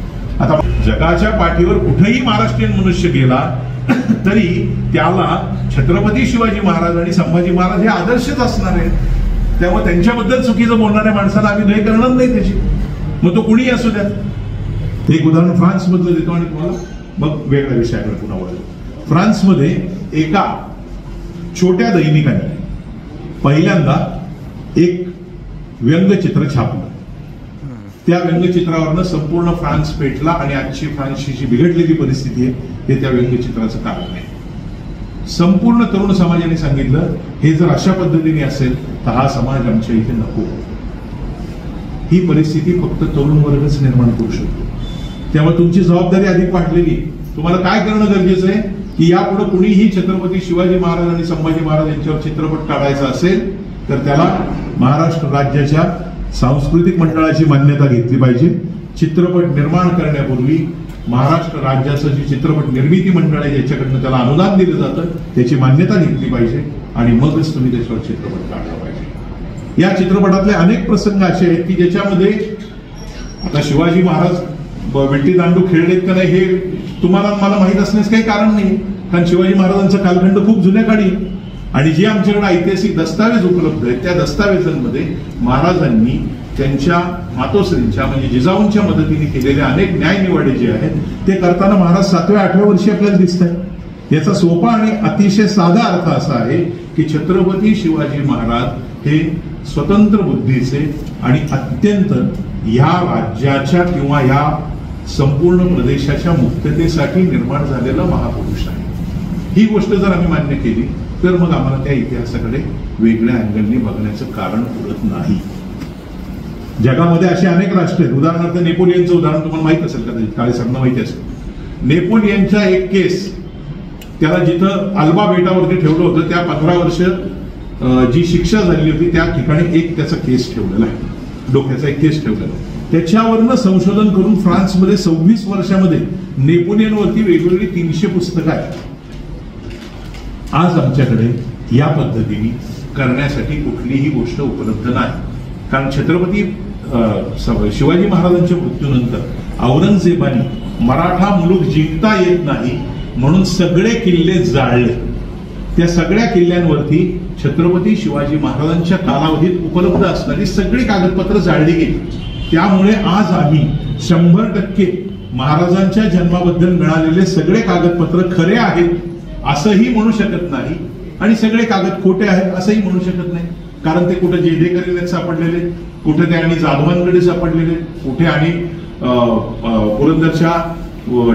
आता जगाच्या पाठीवर कुठेही महाराष्ट्रीयन मनुष्य गेला तरी त्याला छत्रपती शिवाजी महाराज आणि संभाजी महाराज हे आदर्शच असणार आहे. त्यामुळे त्यांच्याबद्दल चुकीचं बोलणाऱ्या माणसाला आम्ही दय करणार नाही त्याची, मग तो कुणीही असू द्या. एक उदाहरण फ्रान्स मधलं देतो आणि तुम्हाला मग वेगळ्या विषयाकडे पुन्हा वळतो. फ्रान्समध्ये एका छोट्या दैनिकाने पहिल्यांदा एक व्यंगचित्र छापलं. त्या व्यंगचित्रावरनं संपूर्ण फ्रान्स पेटला आणि आजची फ्रान्सची जी बिघडलेली परिस्थिती आहे ते त्या व्यंगचित्राचं कारण आहे. संपूर्ण तरुण समाजाने सांगितलं हे जर अशा पद्धतीने असेल तर हा समाज आमच्या इथे नको. ही परिस्थिती फक्त तरुण वर्गच निर्माण करू शकतो. त्यामुळे तुमची जबाबदारी अधिक वाढलेली. तुम्हाला काय करणं गरजेचं आहे की यापुढे कुणीही छत्रपती शिवाजी महाराज आणि संभाजी महाराज यांच्यावर चित्रपट काढायचा असेल तर त्याला महाराष्ट्र राज्याच्या सांस्कृतिक मंडळाची मान्यता घेतली पाहिजे. चित्रपट निर्माण करण्यापूर्वी महाराष्ट्र राज्याचं जे चित्रपट निर्मिती मंडळ आहे ज्याच्याकडनं त्याला अनुदान दिलं जातं त्याची मान्यता घेतली पाहिजे आणि मगच तुम्ही त्याच्यावर चित्रपट काढला पाहिजे. या चित्रपटातले अनेक प्रसंग असे आहेत की ज्याच्यामध्ये आता शिवाजी महाराज विट्टी दांडू खेळलेत का नाही हे तुम्हाला मला माहित असण्याचं काही कारण नाही, कारण शिवाजी महाराजांचा कालखंड खूप जुन्या काळी आणि जे आमच्याकडे ऐतिहासिक दस्तावेज उपलब्ध आहेत त्या दस्तावेजांमध्ये महाराजांनी त्यांच्या मातोश्रींच्या म्हणजे जिजाऊंच्या मदतीने केलेले अनेक न्यायनिवाडे जे आहेत ते करताना महाराज 7व्या-8व्या वर्षी आपल्याला दिसत आहे. याचा सोपा आणि अतिशय साधा अर्थ असा आहे की छत्रपती शिवाजी महाराज हे स्वतंत्र बुद्धीचे आणि अत्यंत या राज्याच्या किंवा या संपूर्ण प्रदेशाच्या मुक्ततेसाठी निर्माण झालेला महापुरुष आहे. ही गोष्ट जर आम्ही मान्य केली तर मग आम्हाला त्या इतिहासाकडे वेगळ्या अँगलने बघण्याचं कारण उरत नाही. जगामध्ये असे अनेक राष्ट्र आहेत. उदाहरणार्थ नेपोलियनचं उदाहरण तुम्हाला माहित असेल कदाचित, काळे सरांना माहिती असेल. नेपोलियनच्या एक केस त्याला जिथं अल्बा बेटावरती ठेवलं होतं त्या 15 वर्ष जी शिक्षा झाली होती त्या ठिकाणी एक त्याचा केस ठेवलेला आहे, डोक्याचा एक केस ठेवलेला आहे. त्याच्यावरनं संशोधन करून फ्रान्समध्ये 26 वर्षामध्ये नेपोलियनवरती वेगवेगळी 300 पुस्तकं आहेत. आज आमच्याकडे या पद्धतीने करण्यासाठी कुठलीही गोष्ट उपलब्ध नाही. कारण छत्रपती शिवाजी महाराजांच्या मृत्यूनंतर औरंगजेबाने मराठा मुलूक जिंकता येत नाही म्हणून सगळे किल्ले जाळले. त्या सगळ्या किल्ल्यांवरती छत्रपती शिवाजी महाराजांच्या कालावधीत उपलब्ध असणारी सगळी कागदपत्र जाळली गेली. त्यामुळे आज आम्ही 100% महाराजांच्या जन्माबद्दल मिळालेले सगळे कागदपत्र खरे आहेत असंही म्हणू शकत नाही आणि सगळे कागद खोटे आहेत असंही म्हणू शकत नाही. कारण ते कुठे जेधेकरीने सापडलेले, कुठे ते आणि जाधवांकडे सापडलेले, कुठे आणि पुरंदरच्या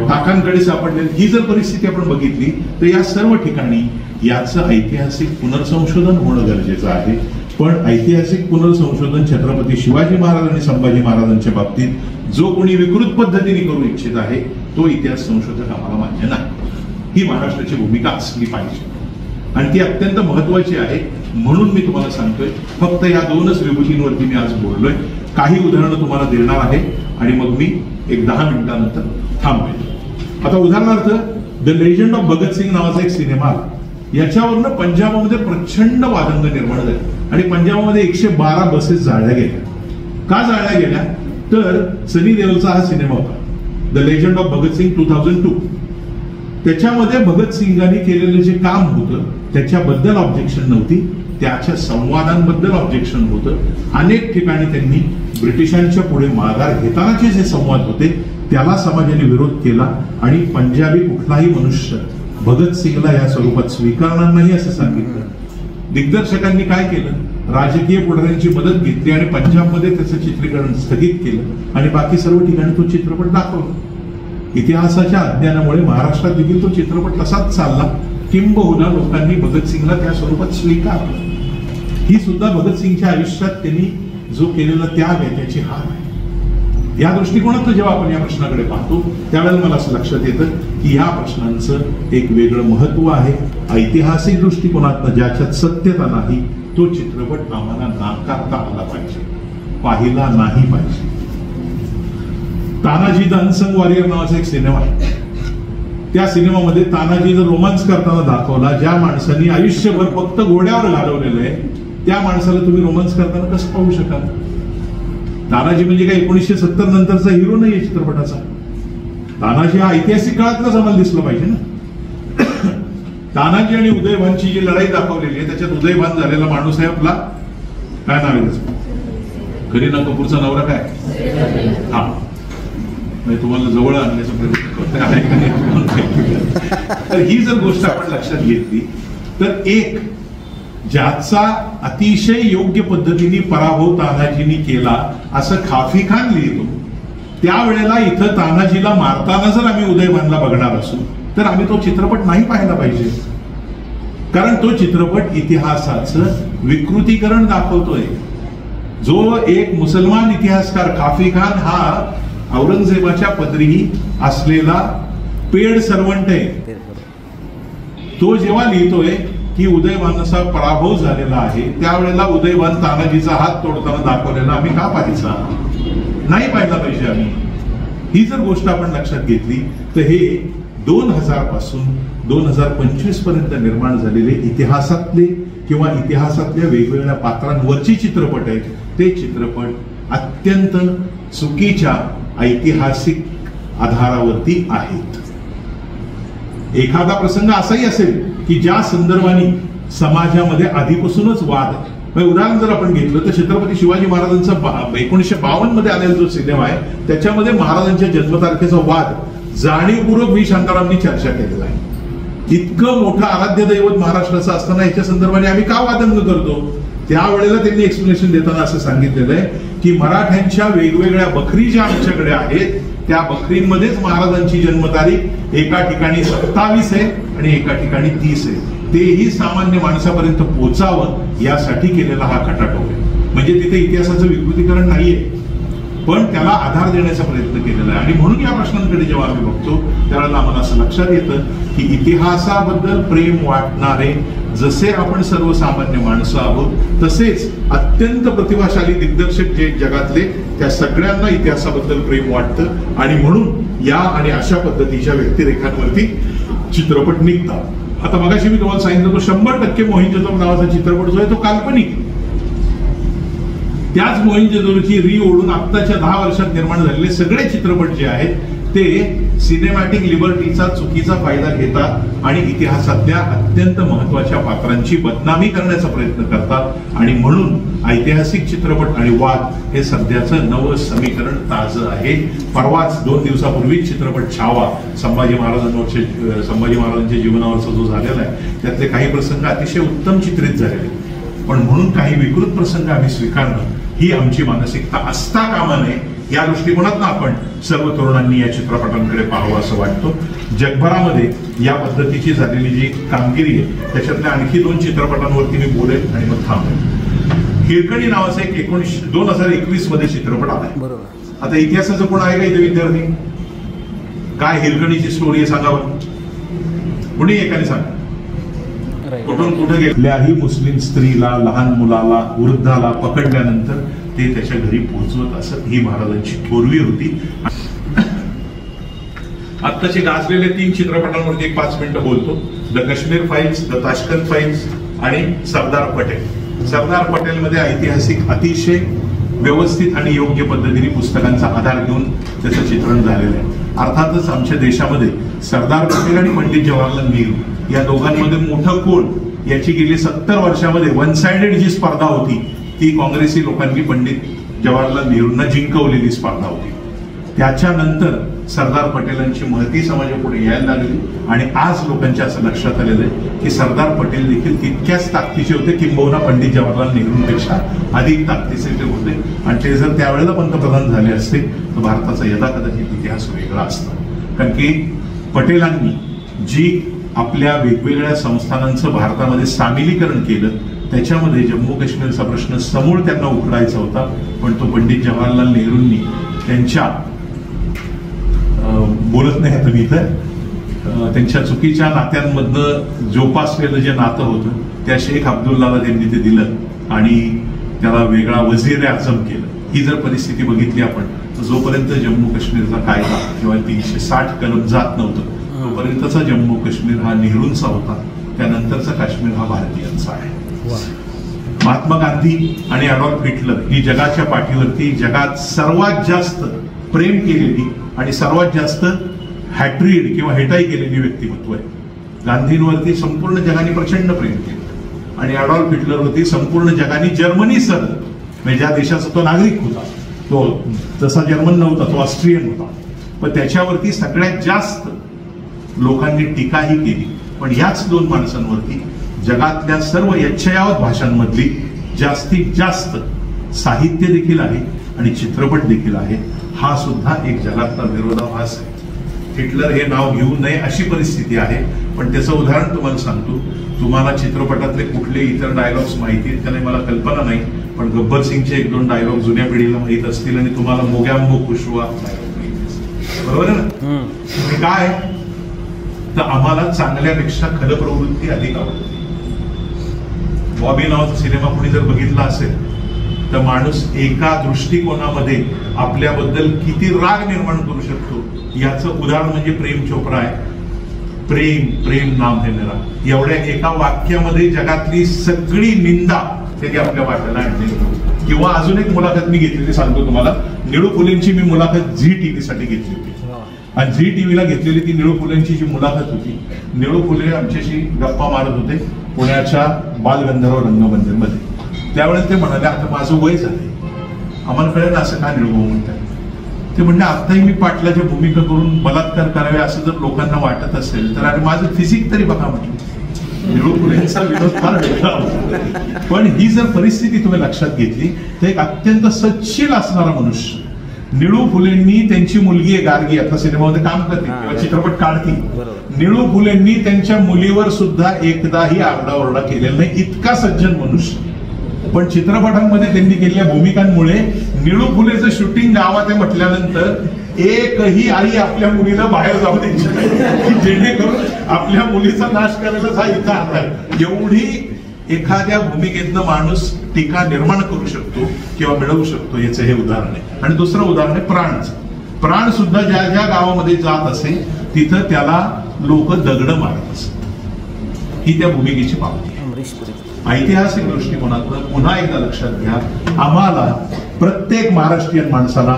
टाकांकडे सापडलेले. ही जर परिस्थिती आपण बघितली तर या सर्व ठिकाणी याचं ऐतिहासिक पुनर्संशोधन होणं गरजेचं आहे. पण ऐतिहासिक पुनर्संशोधन छत्रपती शिवाजी महाराज आणि संभाजी महाराजांच्या बाबतीत जो कोणी विकृत पद्धतीने करू इच्छित आहे तो इतिहास संशोधक आम्हाला मान्य नाही. ही महाराष्ट्राची भूमिका असली पाहिजे आणि ती अत्यंत महत्वाची आहे. म्हणून मी तुम्हाला सांगतोय, फक्त या दोनच विभूतींवरती मी आज बोललोय. काही उदाहरणं तुम्हाला देणार आहे आणि मग मी एक 10 मिनिटांनंतर थांबवेल. आता उदाहरणार्थ द लेजंड ऑफ भगतसिंग नावाचा एक सिनेमा आला. याच्यावरनं पंजाबमध्ये प्रचंड वादंग निर्माण झाले आणि पंजाबमध्ये 112 बसेस जाळल्या गेल्या. का जाळल्या गेल्या तर सनी देओलचा हा सिनेमा होता द लेजंड ऑफ भगतसिंग 2002. त्याच्यामध्ये भगतसिंगांनी केलेलं जे काम होतं त्याच्याबद्दल ऑब्जेक्शन नव्हती, त्याच्या संवादांबद्दल ऑब्जेक्शन होतं. अनेक ठिकाणी त्यांनी ब्रिटिशांच्या पुढे माघार घेतानाचे जे संवाद होते त्याला समाजाने विरोध केला आणि पंजाबी कुठलाही मनुष्य भगतसिंगला या स्वरूपात स्वीकारणार नाही असं सांगितलं. दिग्दर्शकांनी काय केलं, राजकीय पुढाऱ्यांची मदत घेतली आणि पंजाबमध्ये त्याचं चित्रीकरण स्थगित केलं आणि बाकी सर्व ठिकाणी तो चित्रपट दाखवला. इतिहासाच्या अज्ञानामुळे महाराष्ट्रात देखील तो चित्रपट तसाच चालला. किंबहुना लोकांनी भगतसिंगला त्या स्वरूपात स्वीकारलं. ही सुद्धा भगतसिंगच्या आयुष्यात त्यांनी जो केलेला त्याग आहे त्याची हार आहे. या दृष्टिकोनातून जेव्हा आपण या प्रश्नाकडे पाहतो त्यावेळेला मला असं लक्षात येतं की या प्रश्नांचं एक वेगळं महत्व आहे. ऐतिहासिक दृष्टिकोनातून ज्याच्यात सत्यता नाही तो चित्रपट आम्हाला नाकारता आला पाहिजे, पाहिला नाही पाहिजे. तानाजी द अनसंग वॉरियर नावाचा एक सिनेमा आहे. त्या सिनेमामध्ये तानाजी जर रोमांस करताना दाखवला, ज्या माणसांनी आयुष्यभर फक्त घोड्यावर घालवलेलं आहे त्या माणसाला तुम्ही रोमांस करताना कसं पाहू शकाल? तानाजी म्हणजे काय 1970 नंतरचा हिरो नाहीये चित्रपटाचा. तानाजी हा ऐतिहासिक काळातलाच आम्हाला दिसला पाहिजे ना. तानाजी आणि उदयभानची जी लढाई दाखवलेली आहे त्याच्यात उदयभान झालेला माणूस आहे आपला, काय नाव आहे त्याचं, करीना कपूरचा नवरा काय, हा, तुम्हाला जवळ आणण्याचा प्रयत्न आहे. तर ही जर गोष्ट आपण लक्षात घेतली तर एक ज्याचा अतिशय योग्य पद्धतीने पराभव तानाजींनी केला असं खाफी खान लिहितो, त्यावेळेला इथं तानाजीला मारताना जर आम्ही उदयभानला बघणार असू तर आम्ही तो चित्रपट नाही पाहायला पाहिजे. कारण तो चित्रपट इतिहासाचं विकृतीकरण दाखवतोय. जो एक मुसलमान इतिहासकार खाफी खान हा औरंगजेबाच्या पदरी असलेला पेड सर्वंट आहे. तो जेव्हा लिहितोय की उदयभानचा पराभव झालेला आहे त्यावेळेला उदयभान तानाजीचा हात तोडताना दाखवलेला आम्ही का पाहायचा नाही पाहायला पाहिजे आम्ही. ही जर गोष्ट आपण लक्षात घेतली तर हे 2000 पासून 2025 पर्यंत निर्माण झालेले इतिहासातले किंवा इतिहासातल्या वेगवेगळ्या पात्रांवरचे चित्रपट आहेत. ते चित्रपट अत्यंत चुकीच्या ऐतिहासिक आधारावरती आहेत. एखादा प्रसंग असाही असेल की ज्या संदर्भाने समाजामध्ये आधीपासूनच वाद आहे. उदाहरण जर आपण घेतलं तर छत्रपती शिवाजी महाराजांचा 1952 मध्ये आलेला जो सिनेमा आहे त्याच्यामध्ये महाराजांच्या जन्मतारखेचा वाद जाणीवपूर्वक व्ही शांतारामनी चर्चा केलेला आहे. इतकं मोठं आराध्य दैवत महाराष्ट्राचं असताना याच्या संदर्भाने आम्ही का वादंग करतो? त्यावेळेला त्यांनी एक्सप्लेनेशन देताना असं सांगितलेलं आहे की मराठ्यांच्या वेगवेगळ्या बखरी ज्या आमच्याकडे आहेत त्या बखरींमध्येच महाराजांची जन्मतारीख एका ठिकाणी 27 आहे आणि एका ठिकाणी 30 आहे. तेही सामान्य माणसापर्यंत पोहोचावं यासाठी केलेला हा खटाटोप आहे. म्हणजे तिथे इतिहासाचं विकृतीकरण नाहीये पण त्याला आधार देण्याचा प्रयत्न केलेला आहे. आणि म्हणून या प्रश्नांकडे जेव्हा आम्ही बघतो त्यावेळेला आम्हाला असं लक्षात येतं की इतिहासाबद्दल प्रेम वाटणारे जसे आपण सर्वसामान्य माणसं आहोत तसेच अत्यंत प्रतिभाशाली दिग्दर्शक जे जगातले त्या सगळ्यांना इतिहासाबद्दल प्रेम वाटतं आणि म्हणून या आणि अशा पद्धतीच्या व्यक्तिरेखांवरती चित्रपट निघतात. आता मगाशी मी तुम्हाला सांगितलं तो 100% मोहिंजोदडो नावाचा चित्रपट जो आहे तो काल्पनिक. त्याच मोहिंजोदडोची री ओढून आत्ताच्या 10 वर्षात निर्माण झालेले सगळे चित्रपट जे आहेत ते सिनेमॅटिक लिबर्टीचा चुकीचा फायदा घेतात आणि इतिहासातल्या अत्यंत महत्वाच्या पात्रांची बदनामी करण्याचा प्रयत्न करतात. आणि म्हणून ऐतिहासिक चित्रपट आणि वाद हे सध्याचं नवं समीकरण ताजं आहे. परवाच 2 दिवसापूर्वी चित्रपट छावा संभाजी महाराजांच्या जीवनावरचा जो झालेला आहे त्यातले काही प्रसंग अतिशय उत्तम चित्रित झालेले, पण म्हणून काही विकृत प्रसंग आम्ही स्वीकारणं ही आमची मानसिकता असता कामा नये या दृष्टिकोनातून आपण सर्व तरुणांनी या चित्रपटांकडे पाहावं असं वाटतं. जगभरामध्ये या पद्धतीची झालेली जी कामगिरी आहे त्याच्यातल्या आणखी 2 चित्रपटांवरती मी बोलेन आणि मग थांबेन. हिरकणी नावाचा एक 2021 मध्ये चित्रपट आलाय. बरोबर. आता इतिहासाचं कोण आहे का इथे विद्यार्थी? काय हिरकणीची स्टोरी आहे सांगा बरं, कोणी एकाने सांगा. कुठून कुठे गेल्याही मुस्लिम स्त्रीला, लहान मुलाला, वृद्धाला पकडल्यानंतर ते त्याच्या घरी पोहोचवत असत. ही महाराजांची थोरवी होती. आत्ताचे गाजलेले 3 चित्रपटांवरती 5 मिनिटं बोलतो. The Kashmir files, the Tashkent files आणि सरदार पटेल. सरदार पटेल मध्ये ऐतिहासिक अतिशय व्यवस्थित आणि योग्य पद्धतीने पुस्तकांचा आधार घेऊन त्याचं चित्रण झालेलं आहे. अर्थातच आमच्या देशामध्ये सरदार पटेल आणि पंडित जवाहरलाल नेहरू या दोघांमध्ये मोठं कोण याची गेली 70 वर्षामध्ये वन साइडेड जी स्पर्धा होती ती काँग्रेसी लोकांनी पंडित जवाहरलाल नेहरूंना जिंकवलेली स्पर्धा होती. त्याच्यानंतर सरदार पटेलांची महती समाजापुढे यायला लागली आणि आज लोकांच्या असं लक्षात आलेलं आहे की सरदार पटेल देखील तितक्याच ताकदीचे होते, किंबहुना पंडित जवाहरलाल नेहरूंपेक्षा अधिक ताकदीचे ते होते. आणि ते जर त्यावेळेला पंतप्रधान झाले असते तर भारताचा यथाकदाचित इतिहास वेगळा असता. कारण की पटेलांनी जी आपल्या वेगवेगळ्या संस्थानांचं भारतामध्ये सामिलीकरण केलं त्याच्यामध्ये जम्मू काश्मीरचा प्रश्न समूळ त्यांना उकडायचा होता, पण तो पंडित जवाहरलाल नेहरूंनी त्यांच्या बोलत नाही आता मी इथं त्यांच्या चुकीच्या नात्यांमधनं जोपासलेलं जे नातं होतं त्या शेख अब्दुल्लाला त्यांनी ते दिलं आणि त्याला वेगळा वजीर आझम केलं. ही जर परिस्थिती बघितली आपण तर जोपर्यंत जम्मू काश्मीरचा कायदा किंवा 360 कलम जात नव्हतं तोपर्यंतचा जम्मू काश्मीर हा नेहरूंचा होता, त्यानंतरचा काश्मीर हा भारतीयांचा आहे. महात्मा गांधी आणि ॲडॉल्फ हिटलर ही जगाच्या पाठीवरती जगात सर्वात जास्त प्रेम केलेली आणि सर्वात जास्त हॅट्रीड किंवा हेटाई केलेली व्यक्तिमत्व आहे. गांधींवरती संपूर्ण जगाने प्रचंड प्रेम केलं आणि ॲडॉल्फ हिटलरवरती संपूर्ण जगाने जर्मनीसह म्हणजे ज्या देशाचा तो नागरिक होता, तो तसा जर्मन नव्हता, तो ऑस्ट्रियन होता, पण त्याच्यावरती सगळ्यात जास्त लोकांनी टीकाही केली. पण याच 2 माणसांवरती जगातल्या सर्व यच्छयावत भाषांमधली जास्तीत जास्त साहित्य देखील आहे आणि चित्रपट देखील आहे. हा सुद्धा एक जगातला विरोधाभास आहे. हिटलर हे नाव घेऊ नये अशी परिस्थिती आहे, पण त्याचं उदाहरण तुम्हाला सांगतो. तुम्हाला चित्रपटातले कुठले इतर डायलॉग्स माहिती आहेत का नाही मला कल्पना नाही, पण गब्बर सिंगचे 1-2 डायलॉग जुन्या पिढीला माहित असतील आणि तुम्हाला मोग्याम्बो खुशवा बरोबर आहे ना. काय तर आम्हाला चांगल्यापेक्षा खल प्रवृत्ती अधिक आवडते. बॉबी नावाचा सिनेमा कोणी जर बघितला असेल तर माणूस एका दृष्टिकोनामध्ये आपल्याबद्दल किती राग निर्माण करू शकतो याचं उदाहरण म्हणजे प्रेम चोप्रा आहे. प्रेम प्रेम नाम है मेरा एवढ्या एका वाक्यामध्ये जगातली सगळी निंदा त्यांनी आपल्या वाट्याला आणली. किंवा अजून एक मुलाखत मी घेतलेली सांगतो तुम्हाला. निळू फुलेंची मी मुलाखत झी टीव्ही साठी घेतली होती आणि झी टीव्हीला घेतलेली ती निळू फुलेंची जी मुलाखत होती, निळू फुले आमच्याशी गप्पा मारत होते पुण्याच्या बालगंधर्व रंगमंदिरमध्ये. त्यावेळेस ते म्हणाले आता माझं वय झालंय, आम्हाला कळलं असं का निळू भाऊ म्हणतात. ते म्हणले आताही मी पाटलाच्या भूमिका करून बलात्कार करावे असं जर लोकांना वाटत असेल तर आणि माझं फिजिक तरी बघा म्हटलं. निळू फुलेंचा विरोध फार वेगळा होता. पण ही जर परिस्थिती तुम्ही लक्षात घेतली तर एक अत्यंत सच्छील असणारा मनुष्य. निळू फुलेंनी त्यांची मुलगी आहे गार्गी, आता सिनेमामध्ये काम करते किंवा चित्रपट काढती. निळू फुलेंनी त्यांच्या मुलीवर सुद्धा एकदाही आरडाओरडा केलेला नाही, इतका सज्जन मनुष्य. पण चित्रपटांमध्ये त्यांनी केलेल्या भूमिकांमुळे निळू फुलेचं शूटिंग गावात आहे म्हटल्यानंतर एकही आई आपल्या मुलीला बाहेर जाऊ द्यायची नाही, जेणेकरून आपल्या मुलीचा नाश करायला हा इथं आलाय. एवढी एखाद्या भूमिकेतनं माणूस टीका निर्माण करू शकतो किंवा मिळवू शकतो याचं हे उदाहरण आहे. आणि दुसरं उदाहरण आहे प्राणचं. प्राण सुद्धा ज्या ज्या गावामध्ये जात असे तिथं त्याला लोक दगड मारत असत. ही त्या भूमिकेची पावती. ऐतिहासिक दृष्टिकोनातून पुन्हा एकदा लक्षात घ्या, आम्हाला प्रत्येक महाराष्ट्रीयन माणसाला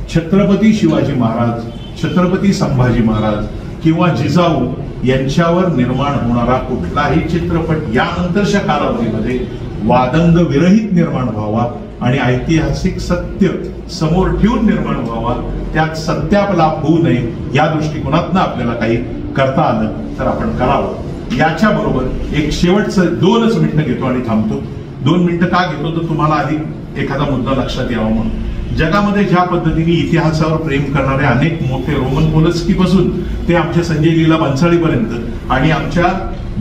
छत्रपती शिवाजी महाराज, छत्रपती संभाजी महाराज किंवा जिजाऊ यांच्यावर निर्माण होणारा कुठलाही चित्रपट यानंतरच्या कालावधीमध्ये वादंग विरहित निर्माण व्हावा आणि ऐतिहासिक सत्य समोर ठेवून निर्माण व्हावा, त्यात सत्यापलाप होऊ नये या दृष्टिकोनातनं आपल्याला काही करता आलं तर आपण करावं. याच्या बरोबर एक शेवटचं 2च मिनिटं घेतो आणि थांबतो. 2 मिनिटं का घेतो तर तुम्हाला आधी एखादा मुद्दा लक्षात यावा म्हणून. जगामध्ये ज्या पद्धतीने इतिहासावर प्रेम करणारे अनेक मोठे रोमन पोलस्की पासून ते आमच्या संजय लीला भन्साळीपर्यंत आणि आमच्या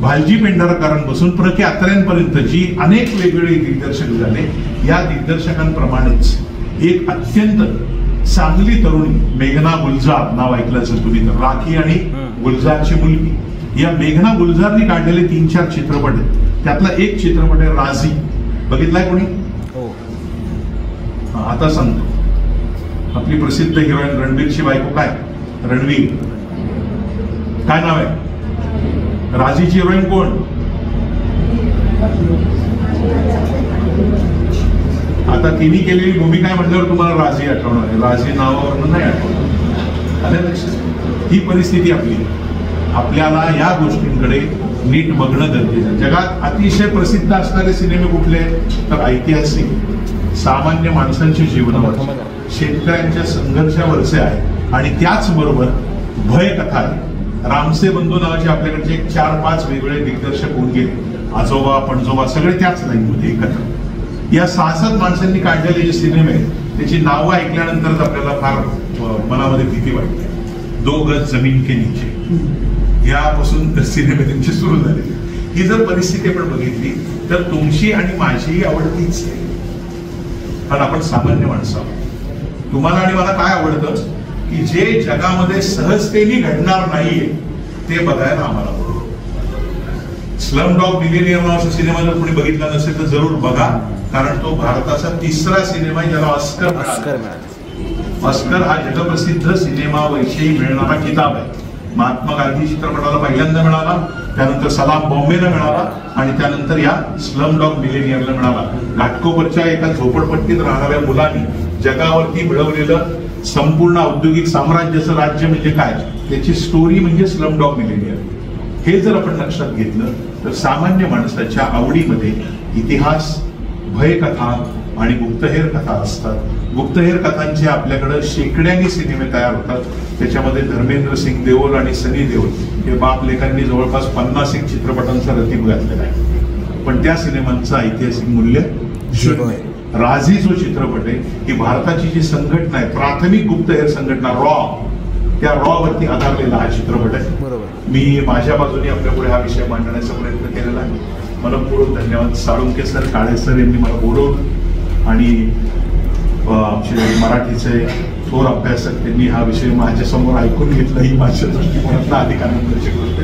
भालजी पेंढारकरांपासून प्र के अत्र्यांपर्यंत जी अनेक वेगवेगळे दिग्दर्शक झाले, या दिग्दर्शकांप्रमाणेच एक अत्यंत चांगली तरुणी मेघना गुलजार, नाव ऐकलं असेल तुम्ही तर, राखी आणि गुलजारची मुलगी, या मेघना गुलजारने काढलेले 3-4 चित्रपट आहेत. त्यातला एक चित्रपट आहे राजी. बघितलाय कोणी? आता सांगतो. आपली प्रसिद्ध हिरोईन रणबीरची बायको काय, रणवीर, काय नाव आहे? राजीची हिरोईन कोण? आता तिने केलेली भूमिका म्हटल्यावर तुम्हाला राजी आठवणार आहे. राजी नावावरून नाही आठवणार. आलं लक्षात? ही परिस्थिती आपली. आपल्याला या गोष्टींकडे नीट बघणं गरजेचं आहे. जगात अतिशय प्रसिद्ध असणारे सिनेमे कुठले? तर ऐतिहासिक, सामान्य माणसांच्या जीवनावर, शेतकऱ्यांच्या संघर्षावरचे आहे. आणि त्याचबरोबर भयकथा आहे. रामसे बंधू नावाचे आपल्याकडचे 4-5 वेगवेगळे दिग्दर्शक होऊन गेले. आजोबा पणजोबा सगळे त्याच लाईनमध्ये एकत्र. या 6-7 माणसांनी काढलेले जे सिनेमे आहेत त्याची नावं ऐकल्यानंतरच आपल्याला फार मनामध्ये भीती वाटते. 2 गज जमीन के नीचे यापासून सिनेमे त्यांची सुरू झाले. ही जर परिस्थिती आपण बघितली तर तुमची आणि माझी आवडतीच आहे. पण आपण सामान्य माणसं आहोत. तुम्हाला आणि मला काय आवडतं की जे जगामध्ये सहजतेने घडणार नाहीये ते बघायला आम्हाला आवडतं. स्लम डॉग मिलेनियर नावाचा सिनेमा जर कोणी बघितला नसेल तर जरूर बघा, कारण तो भारताचा 3रा सिनेमा आहे ज्याला ऑस्कर मिळाला. ऑस्कर हा जगप्रसिद्ध सिनेमाविषयी मिळणारा किताब आहे. महात्मा गांधी चित्रपटाला पहिल्यांदा मिळाला, त्यानंतर सलाम बॉम्बेला मिळाला आणि त्यानंतर या स्लम डॉग मिलेनियरला मिळाला. घाटकोपरच्या एका झोपडपट्टीत राहणाऱ्या मुलांनी जगावरती मिळवलेलं संपूर्ण औद्योगिक साम्राज्याचं राज्य म्हणजे काय, त्याची स्टोरी म्हणजे स्लम डॉग मिलेनियर. हे जर आपण लक्षात घेतलं तर सामान्य माणसाच्या आवडीमध्ये इतिहास, भयकथा आणि गुप्तहेर कथा असतात. गुप्तहेर कथांचे आपल्याकडे शेकड्यांनी सिनेमे तयार होतात. त्याच्यामध्ये धर्मेंद्र सिंग देओल आणि सनी देओल हे बाप लेखांनी जवळपास 50 चित्रपटांचा रतीब घातलेला आहे. पण त्या सिनेमांचं ऐतिहासिक मूल्य शून्य. राजी जो चित्रपट आहे ही भारताची जी संघटना आहे, प्राथमिक गुप्तहेर संघटना रॉ, त्या रॉ वरती आधारलेला हा चित्रपट आहे. मी माझ्या बाजूने आपल्या पुढे हा विषय मांडण्याचा प्रयत्न केलेला आहे. मनपूर्वक धन्यवाद. साळुंके सर, काळे सर यांनी मला बोलवलं आणि आमचे मराठीचे थोर अभ्यासक त्यांनी हा विषय माझ्या समोर ऐकून घेतला. ही माझ्या दृष्टिकोनातला अधिक आनंदाची गोष्ट.